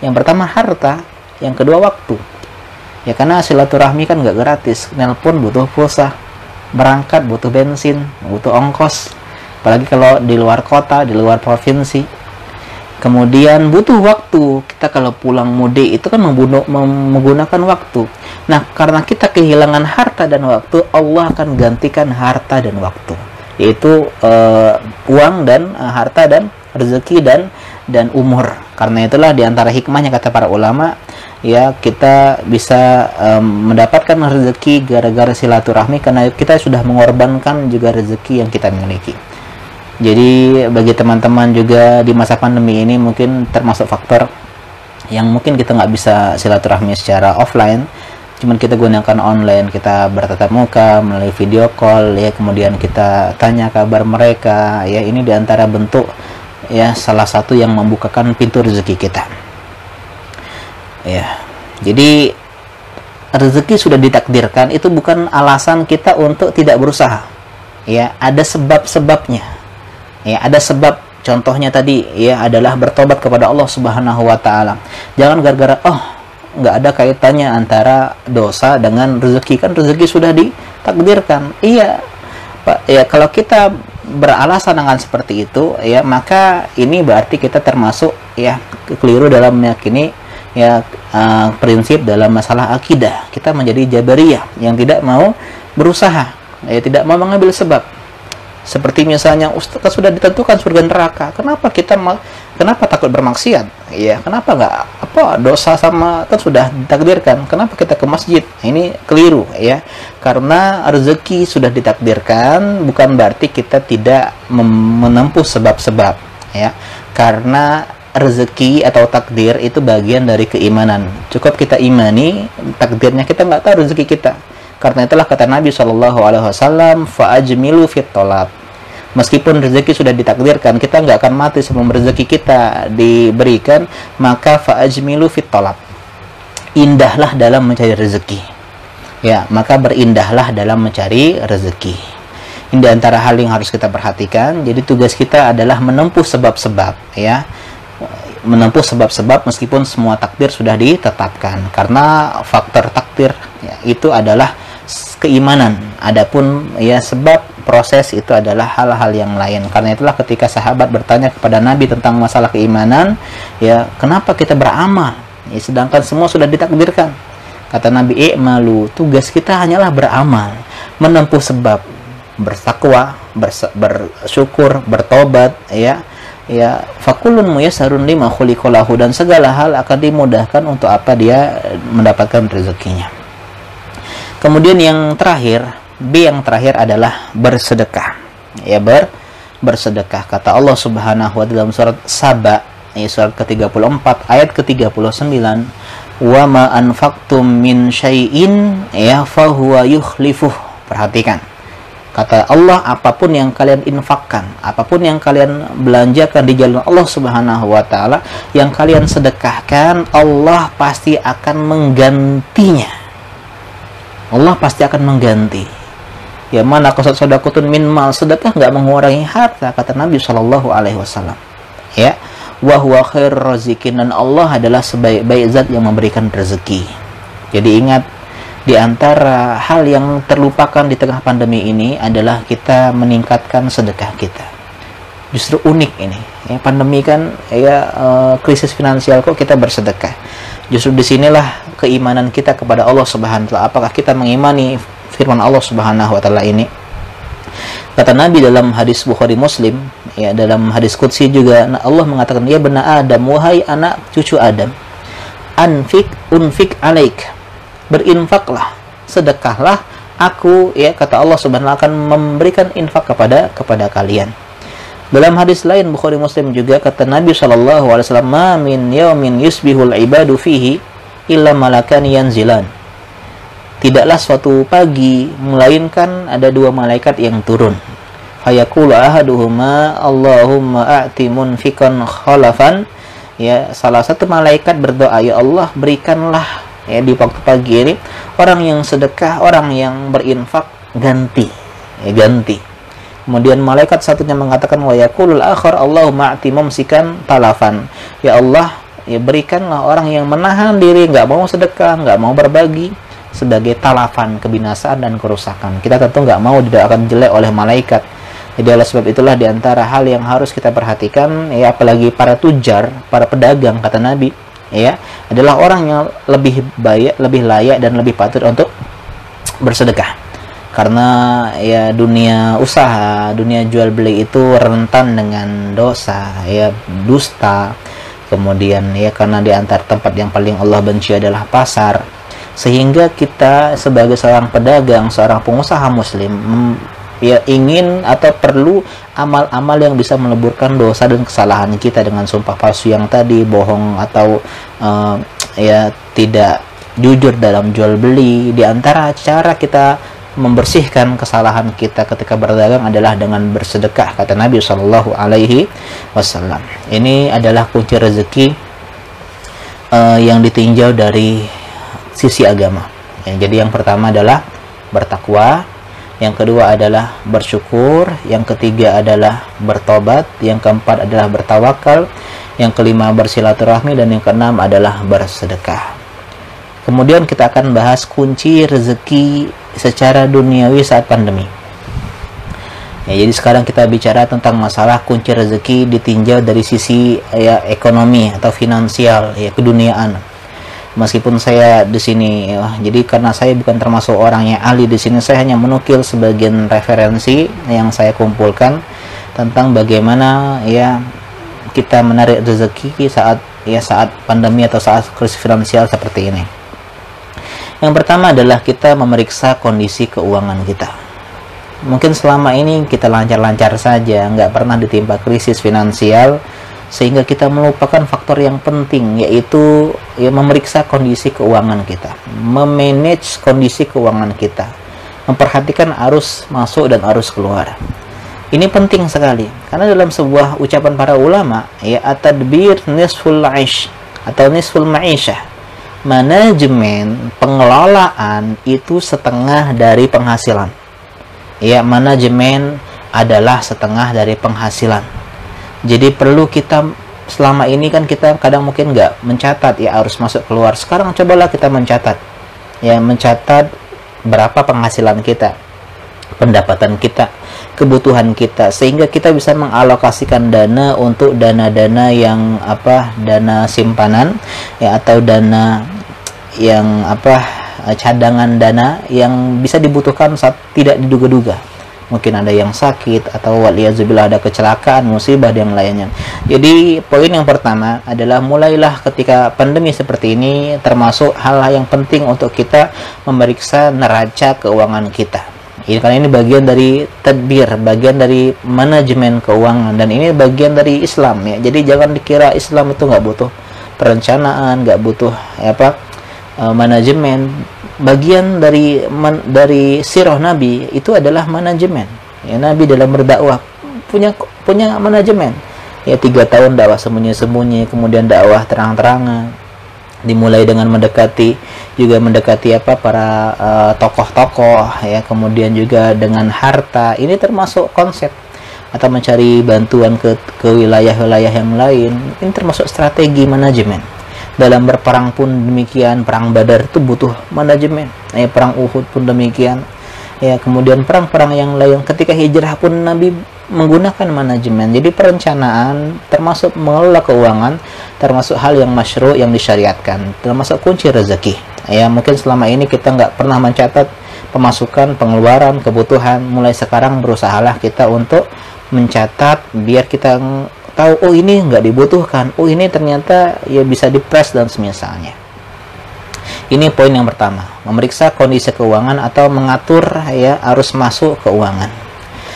Yang pertama harta, yang kedua waktu. Ya, karena silaturahmi kan nggak gratis. Nelpon butuh pulsa, berangkat butuh bensin, butuh ongkos, apalagi kalau di luar kota, di luar provinsi. Kemudian butuh waktu. Kita kalau pulang mudik itu kan menggunakan waktu. Nah, karena kita kehilangan harta dan waktu, Allah akan gantikan harta dan waktu, yaitu uang dan harta dan rezeki dan umur. Karena itulah diantara hikmahnya, kata para ulama, ya, kita bisa mendapatkan rezeki gara-gara silaturahmi, karena kita sudah mengorbankan juga rezeki yang kita miliki. Jadi bagi teman-teman juga di masa pandemi ini mungkin termasuk faktor yang mungkin kita nggak bisa silaturahmi secara offline, cuman kita gunakan online, kita bertatap muka melalui video call, ya, kemudian kita tanya kabar mereka, ya. Ini diantara bentuk, ya, salah satu yang membukakan pintu rezeki kita, ya. Jadi rezeki sudah ditakdirkan, itu bukan alasan kita untuk tidak berusaha, ya. Ada sebab-sebabnya, ya, ada sebab. Contohnya tadi, ya, adalah bertobat kepada Allah Subhanahu wa taala. Jangan gara-gara nggak ada kaitannya antara dosa dengan rezeki, kan rezeki sudah takdirkan. Iya, Pak, ya kalau kita beralasan dengan seperti itu, ya maka ini berarti kita termasuk ya keliru dalam meyakini ya prinsip dalam masalah akidah. Kita menjadi Jabariyah yang tidak mau berusaha, ya tidak mau mengambil sebab. Seperti misalnya Ustaz sudah ditentukan surga neraka, kenapa takut bermaksiat? Ya, kenapa nggak dosa sama kan sudah ditakdirkan? Kenapa kita ke masjid? Ini keliru ya. Karena rezeki sudah ditakdirkan, bukan berarti kita tidak menempuh sebab-sebab ya. Karena rezeki atau takdir itu bagian dari keimanan. Cukup kita imani takdirnya, kita nggak tahu rezeki kita. Karena itulah kata Nabi SAW, fa'ajmilu fit tolab. Meskipun rezeki sudah ditakdirkan, kita nggak akan mati sebelum rezeki kita diberikan, maka fa'ajmilu fit tolab. Indahlah dalam mencari rezeki. Ya, maka berindahlah dalam mencari rezeki. Ini di antara hal yang harus kita perhatikan. Jadi tugas kita adalah menempuh sebab-sebab, ya. Menempuh sebab-sebab meskipun semua takdir sudah ditetapkan. Karena faktor takdir ya, itu adalah keimanan. Adapun ya sebab proses itu adalah hal-hal yang lain. Karena itulah ketika sahabat bertanya kepada Nabi tentang masalah keimanan, ya kenapa kita beramal? Ya, sedangkan semua sudah ditakdirkan. Kata Nabi, i'malu, tugas kita hanyalah beramal, menempuh sebab, bertakwa, bersyukur, bertobat, ya fakulun muyassarun lima khuliqalahu, dan segala hal akan dimudahkan untuk apa dia mendapatkan rezekinya. Kemudian yang terakhir, B yang terakhir adalah bersedekah. Ya, bersedekah. Kata Allah Subhanahu wa taala dalam surat Saba, surat ke-34 ayat ke-39, "Wa ma anfaqtum min syai'in ya fahuwa yukhlifuh." Perhatikan. Kata Allah, apapun yang kalian infakkan, apapun yang kalian belanjakan di jalan Allah Subhanahu wa taala, yang kalian sedekahkan, Allah pasti akan menggantinya. Allah pasti akan mengganti. Ya, mana qasad sadaqatun min mal, sedekah enggak mengurangi harta, kata Nabi sallallahu alaihi wasallam. Ya, wa huwa khairur raziqin, dan Allah adalah sebaik-baik zat yang memberikan rezeki. Jadi ingat, di antara hal yang terlupakan di tengah pandemi ini adalah kita meningkatkan sedekah kita. Justru unik ini. Ya, pandemi kan ya krisis finansial, kok kita bersedekah. Justru disinilah keimanan kita kepada Allah Subhanahu wa taala. Apakah kita mengimani firman Allah Subhanahu wa taala ini? Kata Nabi dalam hadis Bukhari Muslim, ya dalam hadis qudsi juga Allah mengatakan, "Ya bani Adam, wahai anak cucu Adam, unfik alaik." Berinfaklah, sedekahlah, aku ya kata Allah Subhanahu wa taala akan memberikan infak kepada kalian. Dalam hadis lain Bukhari Muslim juga kata Nabi sallallahu alaihi wasallam, "Ma min yaumin yusbihul ibadu fihi illa malakan yanzilan." Tidaklah suatu pagi melainkan ada dua malaikat yang turun. Fayaqulu ahaduhuma, "Allahumma a'ti munfiqan khalafan." Ya, salah satu malaikat berdoa, "Ya Allah, berikanlah ya di waktu pagi ini orang yang sedekah, orang yang berinfak ganti." Kemudian malaikat satunya mengatakan, wa yaqulul akhar, Allahumma a'ti mumsikan talafan. Ya Allah, ya berikanlah orang yang menahan diri, nggak mau sedekah, nggak mau berbagi, sebagai talafan, kebinasaan dan kerusakan. Kita tentu nggak mau didoakan jelek oleh malaikat. Jadi oleh sebab itulah diantara hal yang harus kita perhatikan, ya apalagi para tujar, para pedagang, kata Nabi, ya adalah orang yang lebih baik, lebih layak dan lebih patut untuk bersedekah. Karena ya dunia usaha, dunia jual beli itu rentan dengan dosa, ya dusta. Kemudian ya karena di antara tempat yang paling Allah benci adalah pasar. Sehingga kita sebagai seorang pedagang, seorang pengusaha muslim ya ingin atau perlu amal-amal yang bisa meleburkan dosa dan kesalahan kita dengan sumpah palsu yang tadi, bohong atau ya tidak jujur dalam jual beli. Di antara cara kita membersihkan kesalahan kita ketika berdagang adalah dengan bersedekah, kata Nabi Shallallahu Alaihi Wasallam. Ini adalah kunci rezeki yang ditinjau dari sisi agama. Ya, jadi yang pertama adalah bertakwa, yang kedua adalah bersyukur, yang ketiga adalah bertobat, yang keempat adalah bertawakal, yang kelima bersilaturahmi, dan yang keenam adalah bersedekah. Kemudian kita akan bahas kunci rezeki secara duniawi saat pandemi. Ya, jadi sekarang kita bicara tentang masalah kunci rezeki ditinjau dari sisi ya ekonomi atau finansial, ya keduniaan. Meskipun saya di sini, ya, jadi karena saya bukan termasuk orang yang ahli di sini, saya hanya menukil sebagian referensi yang saya kumpulkan tentang bagaimana ya kita menarik rezeki saat pandemi atau saat krisis finansial seperti ini. Yang pertama adalah kita memeriksa kondisi keuangan kita. Mungkin selama ini kita lancar-lancar saja, nggak pernah ditimpa krisis finansial, sehingga kita melupakan faktor yang penting, yaitu ya memeriksa kondisi keuangan kita, memanage kondisi keuangan kita, memperhatikan arus masuk dan arus keluar. Ini penting sekali, karena dalam sebuah ucapan para ulama, ya at-tadbir nisful 'aish atau nisful ma'isyah, manajemen pengelolaan itu setengah dari penghasilan. Ya, manajemen adalah setengah dari penghasilan. Jadi perlu kita, selama ini kan kita kadang mungkin nggak mencatat ya arus masuk keluar. Sekarang cobalah kita mencatat, ya mencatat berapa penghasilan kita, pendapatan kita, kebutuhan kita, sehingga kita bisa mengalokasikan dana untuk dana-dana yang dana simpanan ya, atau dana yang cadangan dana yang bisa dibutuhkan saat tidak diduga-duga. Mungkin ada yang sakit atau waliyazubillah ada kecelakaan, musibah dan lainnya. Jadi poin yang pertama adalah mulailah ketika pandemi seperti ini, termasuk hal yang penting untuk kita memeriksa neraca keuangan kita. Ini karena ini bagian dari tadbir, bagian dari manajemen keuangan, dan ini bagian dari Islam ya. Jadi jangan dikira Islam itu nggak butuh perencanaan, nggak butuh manajemen. Bagian dari sirah Nabi itu adalah manajemen. Ya, Nabi dalam berdakwah punya manajemen. Ya 3 tahun dakwah sembunyi-sembunyi, kemudian dakwah terang-terangan. Dimulai dengan mendekati para tokoh-tokoh ya, kemudian juga dengan harta. Ini termasuk konsep, atau mencari bantuan ke wilayah-wilayah yang lain. Ini termasuk strategi manajemen. Dalam berperang pun demikian, perang Badar itu butuh manajemen. Ya, perang Uhud pun demikian. Ya, kemudian perang-perang yang lain, ketika hijrah pun Nabi menggunakan manajemen. Jadi perencanaan termasuk mengelola keuangan, termasuk hal yang masyru' yang disyariatkan, termasuk kunci rezeki. Ya, mungkin selama ini kita nggak pernah mencatat pemasukan, pengeluaran, kebutuhan. Mulai sekarang berusahalah kita untuk mencatat biar kita tahu, oh ini nggak dibutuhkan, oh ini ternyata ya bisa dipres dan semisalnya. Ini poin yang pertama, memeriksa kondisi keuangan atau mengatur ya arus masuk keuangan.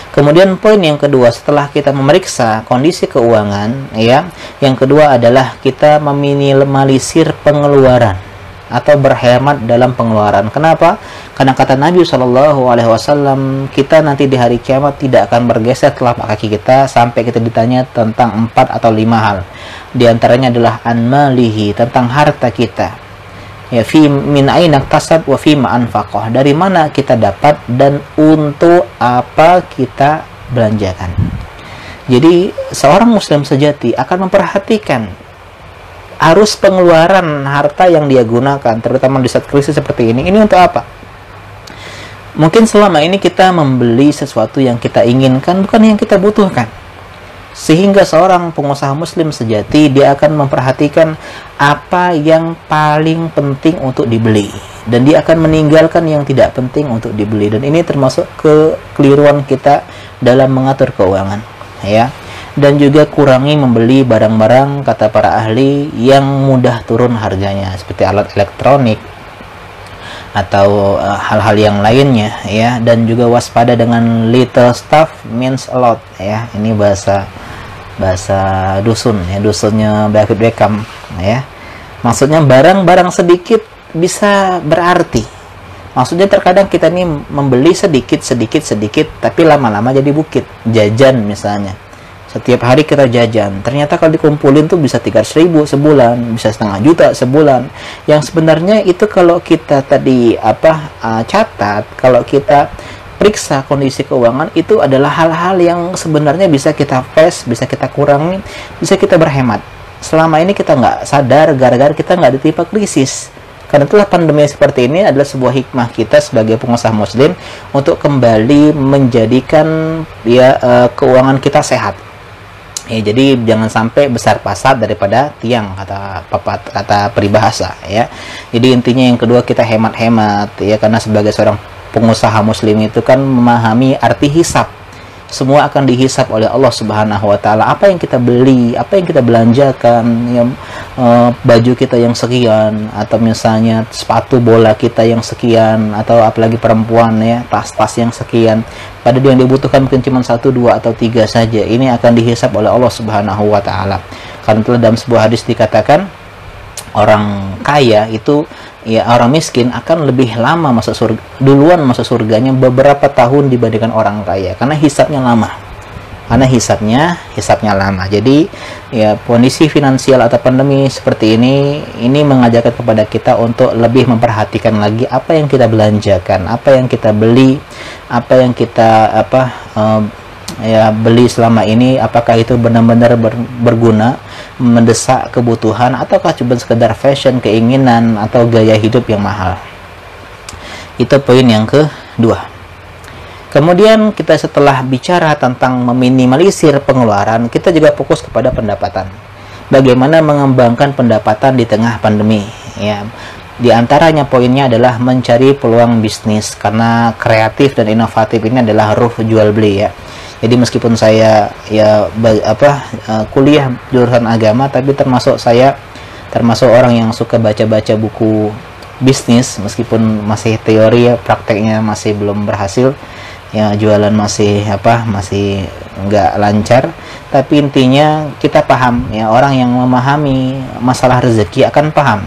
Kemudian poin yang kedua, setelah kita memeriksa kondisi keuangan ya, yang kedua adalah kita meminimalisir pengeluaran atau berhemat dalam pengeluaran. Kenapa? Karena kata Nabi SAW, kita nanti di hari kiamat tidak akan bergeser telapak kaki kita sampai kita ditanya tentang 4 atau 5 hal. Di antaranya adalah an-malihi, tentang harta kita. Ya, fi min aina iktasab wa fi ma anfaqah, dari mana kita dapat dan untuk apa kita belanjakan. Jadi seorang muslim sejati akan memperhatikan arus pengeluaran harta yang dia gunakan, terutama di saat krisis seperti ini untuk apa? Mungkin selama ini kita membeli sesuatu yang kita inginkan, bukan yang kita butuhkan. Sehingga seorang pengusaha muslim sejati, dia akan memperhatikan apa yang paling penting untuk dibeli, dan dia akan meninggalkan yang tidak penting untuk dibeli. Dan ini termasuk kekeliruan kita dalam mengatur keuangan ya. Dan juga kurangi membeli barang-barang, kata para ahli, yang mudah turun harganya, seperti alat elektronik atau hal-hal yang lainnya ya. Dan juga waspada dengan little stuff means a lot ya. Ini bahasa dusun ya, dusunnya David Beckham ya. Maksudnya barang-barang sedikit bisa berarti. Maksudnya terkadang kita nih membeli sedikit, tapi lama-lama jadi bukit. Jajan misalnya, setiap hari kita jajan, ternyata kalau dikumpulin tuh bisa 300.000 sebulan, bisa 500.000 sebulan. Yang sebenarnya itu kalau kita tadi catat, kalau kita periksa kondisi keuangan, itu adalah hal-hal yang sebenarnya bisa kita face, bisa kita kurangi, bisa kita berhemat. Selama ini kita nggak sadar gara-gara kita nggak ditimpa krisis. Karena itulah pandemi seperti ini adalah sebuah hikmah kita sebagai pengusaha muslim untuk kembali menjadikan keuangan kita sehat. Jadi jangan sampai besar pasar daripada tiang, kata peribahasa ya. Jadi intinya yang kedua, kita hemat-hemat ya, karena sebagai seorang pengusaha muslim itu kan memahami arti hisab. Semua akan dihisab oleh Allah Subhanahu wa taala. Apa yang kita beli, apa yang kita belanjakan, ya, baju kita yang sekian, atau misalnya sepatu bola kita yang sekian, atau apalagi perempuan ya, tas-tas yang sekian. Padahal yang dibutuhkan mungkin cuma 1, 2, atau 3 saja. Ini akan dihisab oleh Allah Subhanahu wa taala. Karena itu dalam sebuah hadis dikatakan orang kaya itu, ya, orang miskin akan lebih lama masuk surga, duluan masuk surganya beberapa tahun dibandingkan orang kaya, karena hisabnya lama. Jadi ya, kondisi finansial atau pandemi seperti ini mengajarkan kepada kita untuk lebih memperhatikan lagi apa yang kita belanjakan, apa yang kita beli, apa yang kita beli selama ini, apakah itu benar-benar berguna, mendesak kebutuhan, ataukah cuma sekedar fashion, keinginan, atau gaya hidup yang mahal. Itu poin yang kedua. Kemudian kita setelah bicara tentang meminimalisir pengeluaran, kita juga fokus kepada pendapatan. Bagaimana mengembangkan pendapatan di tengah pandemi ya. Di antaranya poinnya adalah mencari peluang bisnis, karena kreatif dan inovatif ini adalah ruh jual beli ya. Jadi meskipun saya kuliah jurusan agama, tapi termasuk orang yang suka baca-baca buku bisnis, meskipun masih teori ya, prakteknya masih belum berhasil ya, jualan masih nggak lancar. Tapi intinya kita paham ya, orang yang memahami masalah rezeki akan paham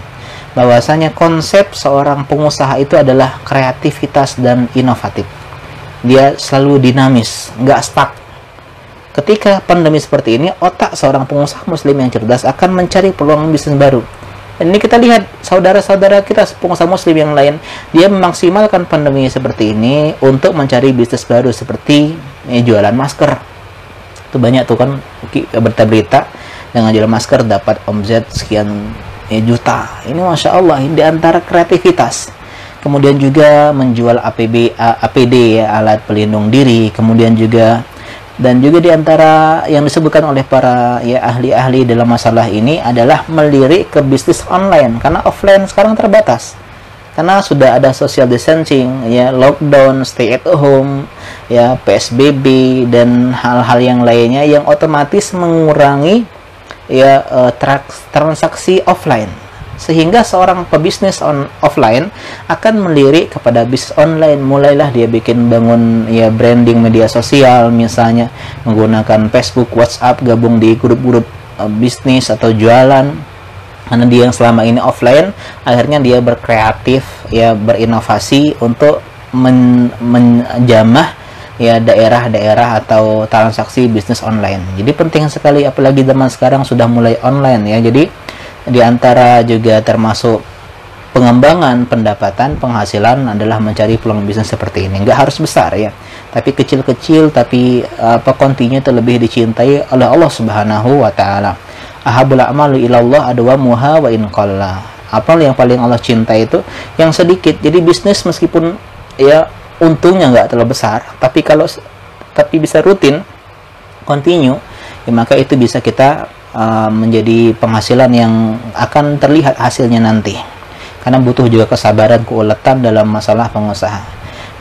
bahwasanya konsep seorang pengusaha itu adalah kreativitas dan inovatif. Dia selalu dinamis, nggak stuck. Ketika pandemi seperti ini, otak seorang pengusaha muslim yang cerdas akan mencari peluang bisnis baru. Dan ini kita lihat saudara-saudara kita pengusaha muslim yang lain, dia memaksimalkan pandemi seperti ini untuk mencari bisnis baru, seperti jualan masker. Itu banyak tuh kan berita-berita, dengan jualan masker dapat omset sekian juta. Ini Masya Allah, ini diantara kreativitas. Kemudian juga menjual APD ya, alat pelindung diri. Kemudian juga di antara yang disebutkan oleh para ya ahli-ahli dalam masalah ini adalah melirik ke bisnis online, karena offline sekarang terbatas. Karena sudah ada social distancing ya, lockdown, stay at home ya, PSBB dan hal-hal yang lainnya yang otomatis mengurangi ya transaksi offline. Sehingga seorang pebisnis offline akan melirik kepada bisnis online. Mulailah dia bangun ya branding media sosial, misalnya menggunakan Facebook, WhatsApp, gabung di grup-grup bisnis atau jualan. Karena dia yang selama ini offline, akhirnya dia berkreatif ya, berinovasi untuk menjamah ya daerah-daerah atau transaksi bisnis online. Jadi penting sekali, apalagi zaman sekarang sudah mulai online ya. Jadi di antara juga termasuk pengembangan pendapatan, penghasilan adalah mencari peluang bisnis seperti ini. Nggak harus besar ya, tapi kecil-kecil, tapi kontinya itu lebih dicintai oleh Allah Subhanahu wa taala. Ahabul a'malu ilallah adwamuha wa in qalla. Apa yang paling Allah cintai itu yang sedikit. Jadi bisnis meskipun ya untungnya nggak terlalu besar, tapi bisa rutin, continue ya, maka itu bisa kita menjadi penghasilan yang akan terlihat hasilnya nanti. Karena butuh juga kesabaran, keuletan dalam masalah pengusaha.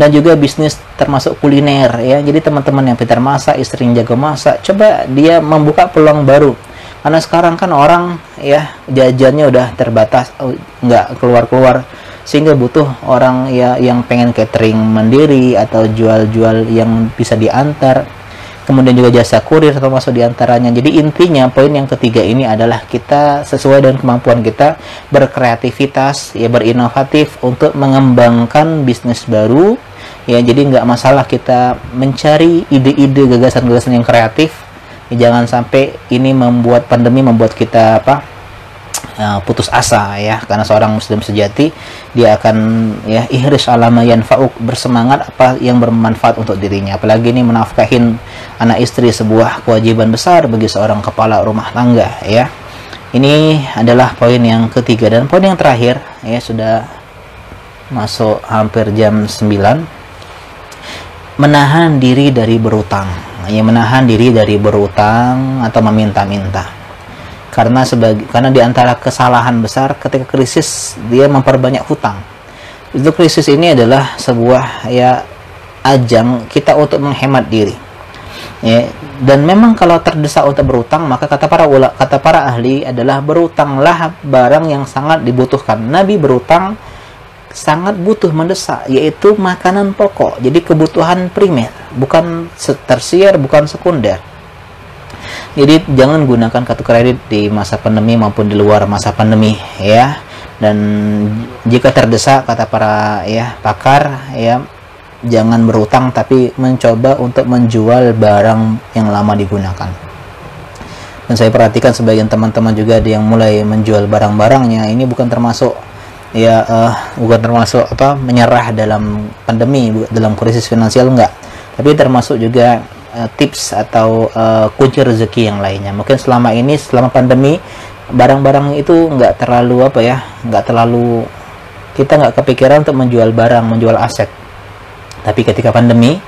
Dan juga bisnis termasuk kuliner ya. Jadi teman-teman yang pintar masak, istri yang jago masak, coba dia membuka peluang baru. Karena sekarang kan orang ya jajannya udah terbatas, nggak keluar-keluar, sehingga butuh orang ya yang pengen catering mandiri atau jual-jual yang bisa diantar. Kemudian juga jasa kurir termasuk diantaranya. Jadi intinya poin yang ketiga ini adalah kita sesuai dengan kemampuan kita berkreativitas ya, berinovatif untuk mengembangkan bisnis baru ya. Jadi nggak masalah kita mencari ide-ide, gagasan-gagasan yang kreatif ya. Jangan sampai ini pandemi membuat kita putus asa ya. Karena seorang muslim sejati dia akan ya ihris ala ma yanfa'uk, bersemangat apa yang bermanfaat untuk dirinya. Apalagi ini menafkahin anak istri, sebuah kewajiban besar bagi seorang kepala rumah tangga ya. Ini adalah poin yang ketiga, dan poin yang terakhir ya, sudah masuk hampir jam 9. Menahan diri dari berutang. Ya, menahan diri dari berutang atau meminta-minta. Karena di antara kesalahan besar ketika krisis dia memperbanyak hutang. Itu krisis ini adalah sebuah ya ajang kita untuk menghemat diri. Ya, dan memang kalau terdesak untuk berutang, maka kata para ahli adalah berutanglah barang yang sangat dibutuhkan. Nabi berutang sangat butuh, mendesak, yaitu makanan pokok. Jadi kebutuhan primer, bukan tersier, bukan sekunder. Jadi jangan gunakan kartu kredit di masa pandemi maupun di luar masa pandemi ya. Dan jika terdesak, kata para ya pakar ya, jangan berutang tapi mencoba untuk menjual barang yang lama digunakan. Dan saya perhatikan sebagian teman-teman juga ada yang mulai menjual barang-barangnya. Ini bukan termasuk ya bukan termasuk menyerah dalam pandemi, dalam krisis finansial, enggak, tapi termasuk juga tips atau kunci rezeki yang lainnya. Mungkin selama pandemi barang-barang itu enggak terlalu kita enggak kepikiran untuk menjual barang, menjual aset. Tapi ketika pandemi,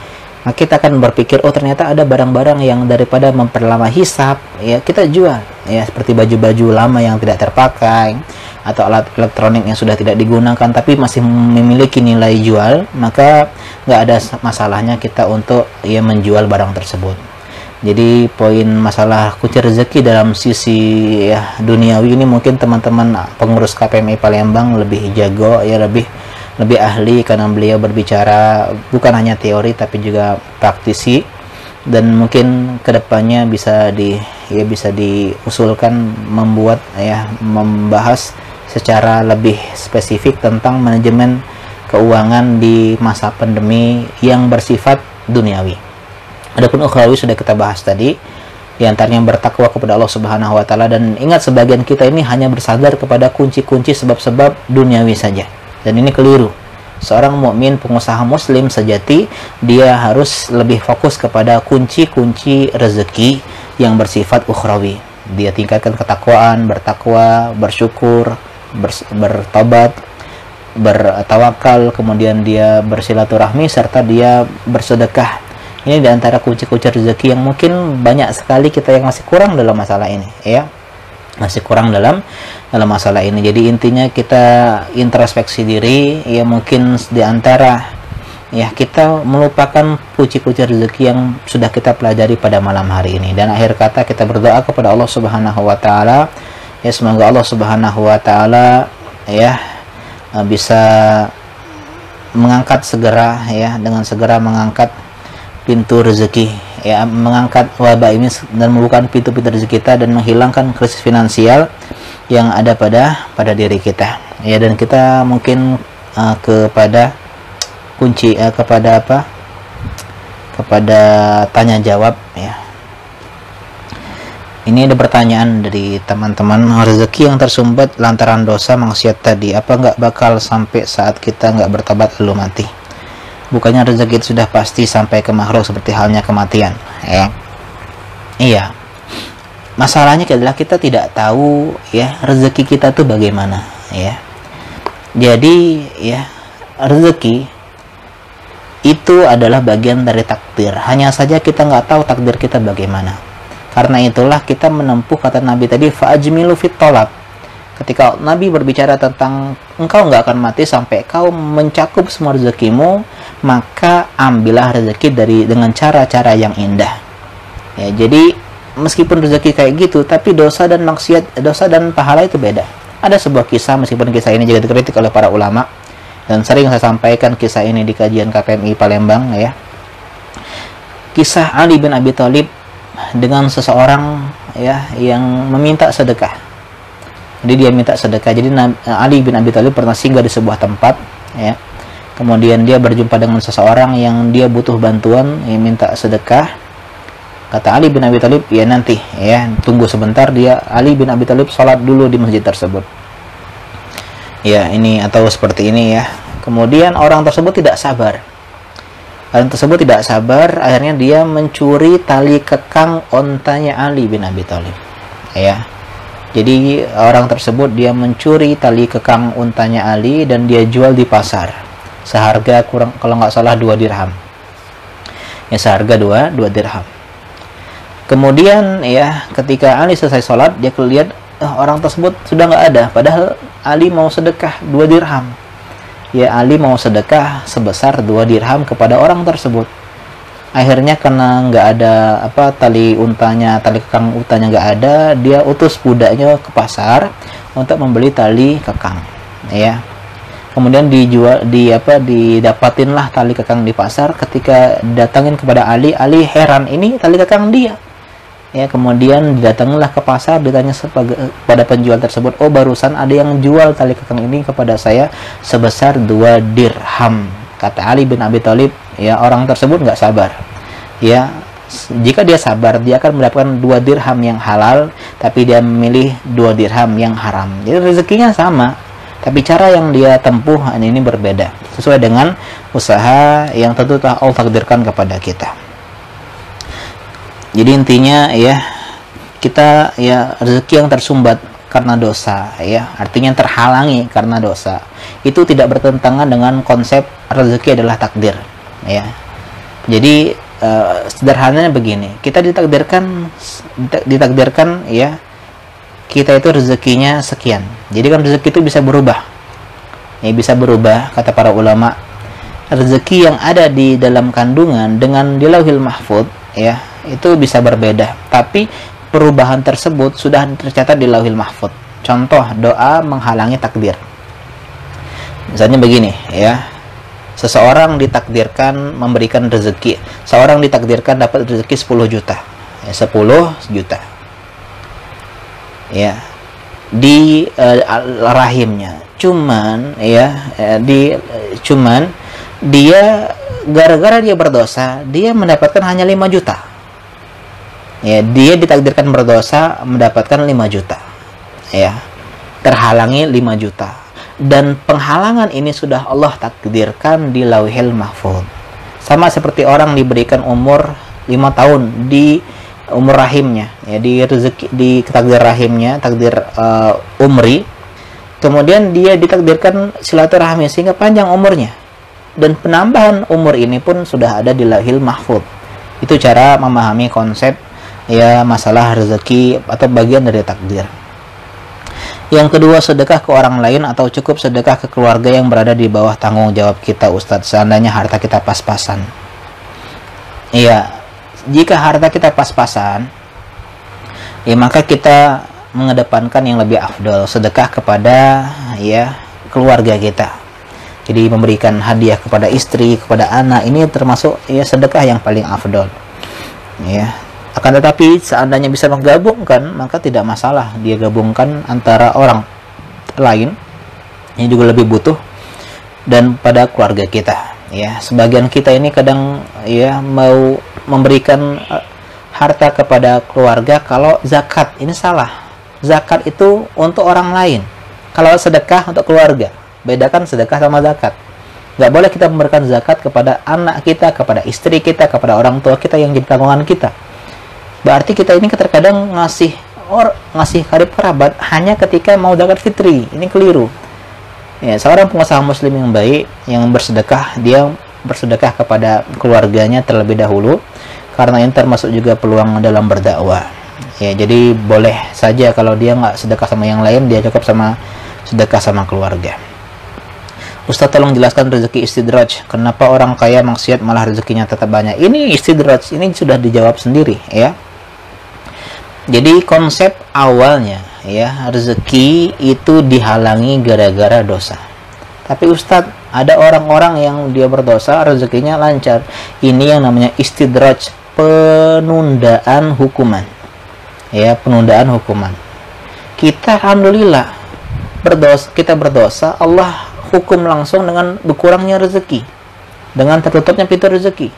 kita akan berpikir, oh ternyata ada barang-barang yang daripada memperlama hisap ya kita jual, ya seperti baju-baju lama yang tidak terpakai atau alat elektronik yang sudah tidak digunakan tapi masih memiliki nilai jual, maka nggak ada masalahnya kita untuk ya menjual barang tersebut. Jadi poin masalah kunci rezeki dalam sisi ya duniawi ini mungkin teman-teman pengurus KPMI Palembang lebih jago ya, lebih ahli, karena beliau berbicara bukan hanya teori tapi juga praktisi, dan mungkin kedepannya bisa diusulkan membahas secara lebih spesifik tentang manajemen keuangan di masa pandemi yang bersifat duniawi. Adapun ukhrawi sudah kita bahas tadi, di antaranya bertakwa kepada Allah Subhanahu wa taala, dan ingat sebagian kita ini hanya bersandar kepada kunci-kunci sebab-sebab duniawi saja. Dan ini keliru. Seorang mukmin, pengusaha muslim sejati, dia harus lebih fokus kepada kunci-kunci rezeki yang bersifat ukhrawi. Dia tingkatkan ketakwaan, bertakwa, bersyukur, bertobat, bertawakal, kemudian dia bersilaturahmi, serta dia bersedekah. Ini diantara kunci-kunci rezeki yang mungkin banyak sekali kita yang masih kurang dalam masalah ini ya. Masih kurang dalam masalah ini. Jadi intinya kita introspeksi diri ya, mungkin diantara ya kita melupakan kunci-kunci rezeki yang sudah kita pelajari pada malam hari ini. Dan akhir kata kita berdoa kepada Allah Subhanahu wa taala ya, semoga Allah Subhanahu wa taala ya bisa mengangkat segera ya, dengan segera mengangkat pintu rezeki ya, mengangkat wabah ini dan membuka pintu-pintu rezeki kita dan menghilangkan krisis finansial yang ada pada diri kita ya. Dan kita mungkin kepada kunci kepada tanya jawab ya. Ini ada pertanyaan dari teman-teman, rezeki yang tersumbat lantaran dosa maksiat tadi, apa nggak bakal sampai saat kita nggak bertobat lalu mati? Bukannya rezeki itu sudah pasti sampai ke makhluk seperti halnya kematian ya. Iya, masalahnya adalah kita tidak tahu ya rezeki kita tuh bagaimana ya. Jadi ya, rezeki itu adalah bagian dari takdir, hanya saja kita nggak tahu takdir kita bagaimana. Karena itulah kita menempuh kata Nabi tadi, fa'ajmilu fit tolab. Ketika Nabi berbicara tentang engkau nggak akan mati sampai kau mencakup semua rezekimu, maka ambillah rezeki dengan cara-cara yang indah ya. Jadi meskipun rezeki kayak gitu, tapi dosa dan maksiat, dosa dan pahala itu beda. Ada sebuah kisah, meskipun kisah ini juga dikritik oleh para ulama, dan sering saya sampaikan kisah ini di kajian KPMI Palembang ya. Kisah Ali bin Abi Thalib dengan seseorang ya yang meminta sedekah. Jadi dia minta sedekah. Jadi Ali bin Abi Thalib pernah singgah di sebuah tempat ya. Kemudian dia berjumpa dengan seseorang yang dia butuh bantuan, yang minta sedekah. Kata Ali bin Abi Thalib, ya nanti ya, tunggu sebentar. Ali bin Abi Thalib sholat dulu di masjid tersebut. Ya, ini atau seperti ini ya. Kemudian orang tersebut tidak sabar. Akhirnya dia mencuri tali kekang ontanya Ali bin Abi Thalib. Ya. Jadi orang tersebut dia mencuri tali kekang untanya Ali dan dia jual di pasar seharga kurang, kalau nggak salah 2 dirham. Ya, seharga 2 dirham. Kemudian ya ketika Ali selesai sholat, dia lihat orang tersebut sudah nggak ada, padahal Ali mau sedekah 2 dirham. Ya, Ali mau sedekah sebesar 2 dirham kepada orang tersebut. Akhirnya karena nggak ada tali kekang untanya nggak ada, dia utus budaknya ke pasar untuk membeli tali kekang. Ya, kemudian didapatinlah tali kekang di pasar. Ketika datangin kepada Ali heran, ini tali kekang dia. Ya, kemudian didatangilah ke pasar, ditanya pada penjual tersebut, oh barusan ada yang jual tali kekang ini kepada saya sebesar 2 dirham. Kata Ali bin Abi Thalib, ya orang tersebut nggak sabar. Ya, jika dia sabar, dia akan mendapatkan 2 dirham yang halal, tapi dia memilih 2 dirham yang haram. Jadi rezekinya sama, tapi cara yang dia tempuh ini berbeda, sesuai dengan usaha yang tentu Allah takdirkan kepada kita. Jadi intinya ya, kita ya rezeki yang tersumbat karena dosa, ya artinya terhalangi karena dosa, itu tidak bertentangan dengan konsep rezeki adalah takdir. Ya, jadi sederhananya begini, kita ditakdirkan ya, kita itu rezekinya sekian. Jadi kan rezeki itu bisa berubah, ya bisa berubah. Kata para ulama, rezeki yang ada di dalam kandungan dengan di Lauhil Mahfudz ya itu bisa berbeda, tapi perubahan tersebut sudah tercatat di Lauhil Mahfudz. Contoh, doa menghalangi takdir. Misalnya begini ya, seseorang ditakdirkan memberikan rezeki, seorang ditakdirkan dapat rezeki 10 juta ya, 10 juta ya di rahimnya, cuman dia gara-gara dia berdosa, dia mendapatkan hanya 5 juta. Ya, dia ditakdirkan berdosa mendapatkan 5 juta. Ya, terhalangi 5 juta. Dan penghalangan ini sudah Allah takdirkan di Lauhil Mahfudz. Sama seperti orang diberikan umur 5 tahun di umur rahimnya, ya di rezeki, di takdir rahimnya, takdir umri. Kemudian dia ditakdirkan silaturahmi sehingga panjang umurnya. Dan penambahan umur ini pun sudah ada di Lauhil Mahfudz. Itu cara memahami konsep ya masalah rezeki atau bagian dari takdir. Yang kedua, sedekah ke orang lain atau cukup sedekah ke keluarga yang berada di bawah tanggung jawab kita, Ustadz, seandainya harta kita pas-pasan. Iya, jika harta kita pas-pasan, ya maka kita mengedepankan yang lebih afdol, sedekah kepada ya keluarga kita. Jadi memberikan hadiah kepada istri, kepada anak, ini termasuk ya sedekah yang paling afdol. Ya. Akan tetapi seandainya bisa menggabungkan, maka tidak masalah dia gabungkan antara orang lain yang juga lebih butuh dan pada keluarga kita. Ya, sebagian kita ini kadang ya mau memberikan harta kepada keluarga kalau zakat, ini salah. Zakat itu untuk orang lain. Kalau sedekah untuk keluarga. Bedakan sedekah sama zakat. Nggak boleh kita memberikan zakat kepada anak kita, kepada istri kita, kepada orang tua kita yang jadi tanggungan kita. Berarti kita ini terkadang ngasih karib kerabat hanya ketika mau zakat fitri. Ini keliru. Ya, seorang pengusaha muslim yang baik, yang bersedekah, dia bersedekah kepada keluarganya terlebih dahulu, karena ini termasuk juga peluang dalam berdakwah. Ya, jadi boleh saja kalau dia nggak sedekah sama yang lain, dia cukup sama sedekah sama keluarga. Ustaz, tolong jelaskan rezeki istidraj. Kenapa orang kaya maksiat malah rezekinya tetap banyak? Ini istidraj, ini sudah dijawab sendiri ya. Jadi konsep awalnya ya, rezeki itu dihalangi gara-gara dosa. Tapi Ustadz, ada orang-orang yang dia berdosa rezekinya lancar. Ini yang namanya istidraj, penundaan hukuman. Ya, penundaan hukuman. Kita alhamdulillah kita berdosa, Allah hukum langsung dengan berkurangnya rezeki, dengan tertutupnya pintu rezeki.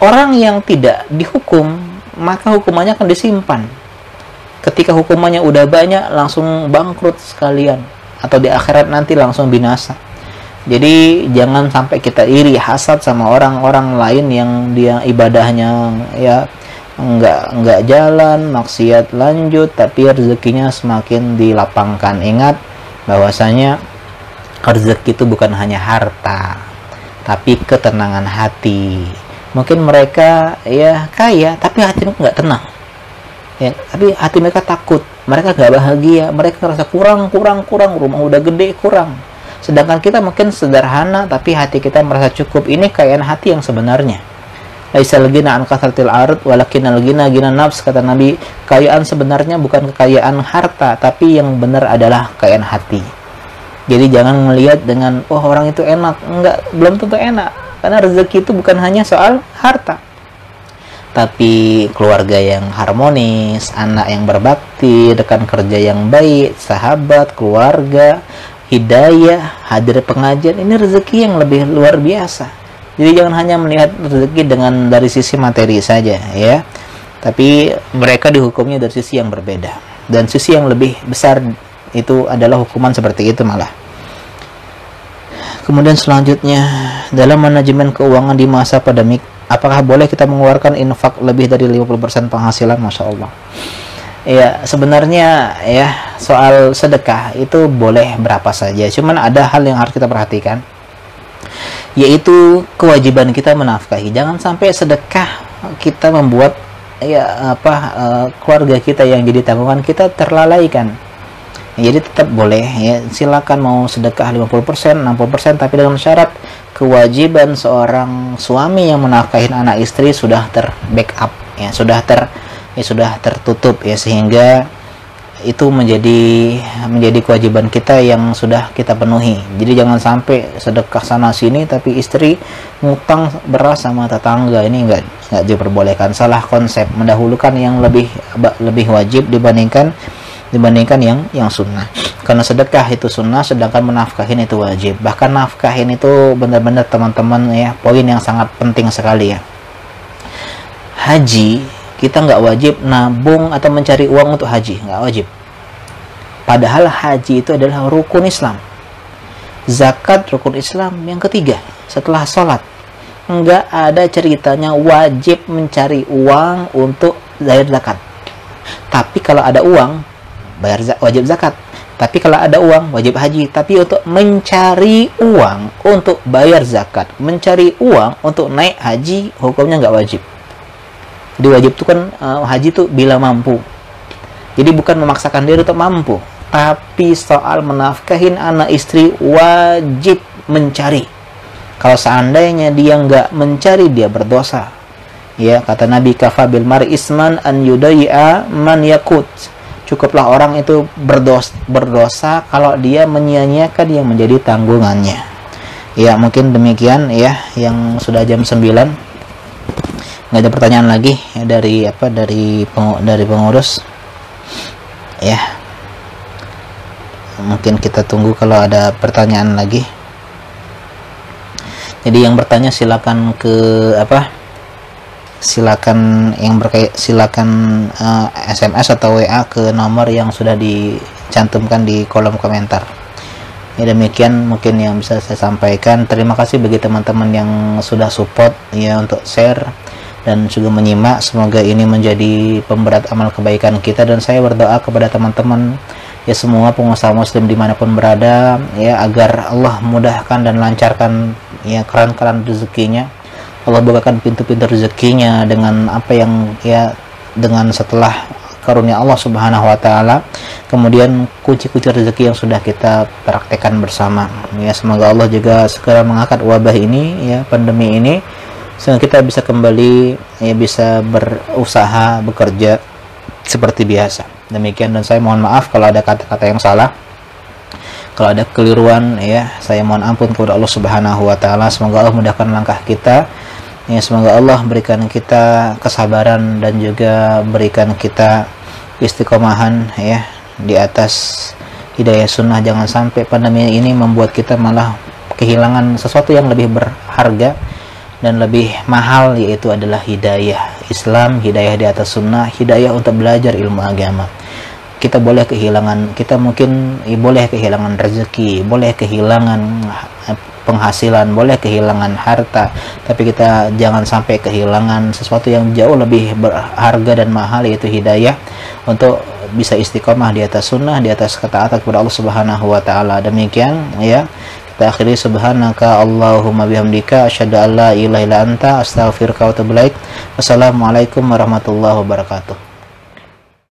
Orang yang tidak dihukum, maka hukumannya akan disimpan. Ketika hukumannya udah banyak, langsung bangkrut sekalian, atau di akhirat nanti langsung binasa. Jadi jangan sampai kita iri, hasad sama orang-orang lain yang dia ibadahnya ya nggak jalan, maksiat lanjut, tapi rezekinya semakin dilapangkan. Ingat bahwasanya rezeki itu bukan hanya harta, tapi ketenangan hati. Mungkin mereka ya kaya, tapi hati mereka nggak tenang. Ya, tapi hati mereka takut, mereka nggak bahagia, mereka merasa kurang, rumah udah gede kurang. Sedangkan kita mungkin sederhana, tapi hati kita merasa cukup. Ini kekayaan hati yang sebenarnya. Laisal ghina an kathratil ard walakinnal ghina ghina nafs, kata Nabi. Kekayaan sebenarnya bukan kekayaan harta, tapi yang benar adalah kekayaan hati. Jadi jangan melihat dengan orang itu enak, enggak, belum tentu enak. Karena rezeki itu bukan hanya soal harta, tapi keluarga yang harmonis, anak yang berbakti, rekan kerja yang baik, sahabat, keluarga, hidayah, hadir pengajian, ini rezeki yang lebih luar biasa. Jadi jangan hanya melihat rezeki dari sisi materi saja, ya. Tapi mereka dihukumnya dari sisi yang berbeda, dan sisi yang lebih besar itu adalah hukuman seperti itu malah. Kemudian selanjutnya, dalam manajemen keuangan di masa pandemik, apakah boleh kita mengeluarkan infak lebih dari 50% penghasilan? Masya Allah. Ya, sebenarnya ya soal sedekah itu boleh berapa saja. Cuman ada hal yang harus kita perhatikan, yaitu kewajiban kita menafkahi. Jangan sampai sedekah kita membuat keluarga kita yang jadi tanggungan kita terlalaikan. Jadi tetap boleh ya, silakan mau sedekah 50%, 60%, tapi dengan syarat kewajiban seorang suami yang menafkahi anak istri sudah ter-backup ya, sudah tertutup ya, sehingga itu menjadi kewajiban kita yang sudah kita penuhi. Jadi jangan sampai sedekah sana sini tapi istri ngutang beras sama tetangga, ini enggak diperbolehkan. Salah konsep, mendahulukan yang lebih wajib dibandingkan yang sunnah. Karena sedekah itu sunnah, sedangkan menafkahin itu wajib. Bahkan nafkahin itu benar-benar teman-teman ya, poin yang sangat penting sekali ya. Haji, kita nggak wajib nabung atau mencari uang untuk haji, nggak wajib. Padahal haji itu adalah rukun Islam. Zakat rukun Islam yang ketiga setelah sholat. Nggak ada ceritanya wajib mencari uang untuk bayar zakat. Tapi kalau ada uang wajib zakat. Tapi kalau ada uang wajib haji. Tapi untuk mencari uang untuk bayar zakat, mencari uang untuk naik haji, hukumnya nggak wajib. Jadi wajib itu kan haji itu bila mampu. Jadi bukan memaksakan diri untuk mampu, tapi soal menafkahin anak istri wajib mencari. Kalau seandainya dia nggak mencari, dia berdosa. Ya, kata Nabi, kafa bil mar'i isman an yudai'a man yakut. Cukuplah orang itu berdosa kalau dia menyia-nyiakan yang menjadi tanggungannya. Ya, mungkin demikian ya, yang sudah jam 9. Nggak ada pertanyaan lagi ya, dari pengurus ya. Mungkin kita tunggu kalau ada pertanyaan lagi. Jadi yang bertanya silakan SMS atau WA ke nomor yang sudah dicantumkan di kolom komentar. Ya, demikian mungkin yang bisa saya sampaikan. Terima kasih bagi teman-teman yang sudah support ya untuk share dan juga menyimak. Semoga ini menjadi pemberat amal kebaikan kita, dan saya berdoa kepada teman-teman ya semua pengusaha muslim dimanapun berada ya, agar Allah mudahkan dan lancarkan ya keran-keran rezekinya. Allah bukakan pintu-pintu rezekinya dengan apa yang ya, dengan setelah karunia Allah Subhanahu wa taala, kemudian kunci-kunci rezeki yang sudah kita praktekkan bersama. Ya, semoga Allah juga segera mengangkat wabah ini ya, pandemi ini, sehingga kita bisa kembali ya, bisa berusaha, bekerja seperti biasa. Demikian, dan saya mohon maaf kalau ada kata-kata yang salah. Kalau ada keliruan ya, saya mohon ampun kepada Allah Subhanahu wa taala. Semoga Allah mudahkan langkah kita. Ya, semoga Allah berikan kita kesabaran dan juga berikan kita istiqomahan ya di atas hidayah sunnah. Jangan sampai pandemi ini membuat kita malah kehilangan sesuatu yang lebih berharga dan lebih mahal, yaitu adalah hidayah Islam, hidayah di atas sunnah, hidayah untuk belajar ilmu agama. Kita boleh kehilangan rezeki, boleh kehilangan penghasilan, boleh kehilangan harta, tapi kita jangan sampai kehilangan sesuatu yang jauh lebih berharga dan mahal, yaitu hidayah untuk bisa istiqomah di atas sunnah, di atas ketaatan kepada Allah Subhanahu wa taala. Demikian ya. Kita akhiri, subhanaka Allahumma bihamdika asyhadu an la ilaha illa anta astaghfiruka wa atubu ilaik. Wassalamualaikum warahmatullahi wabarakatuh.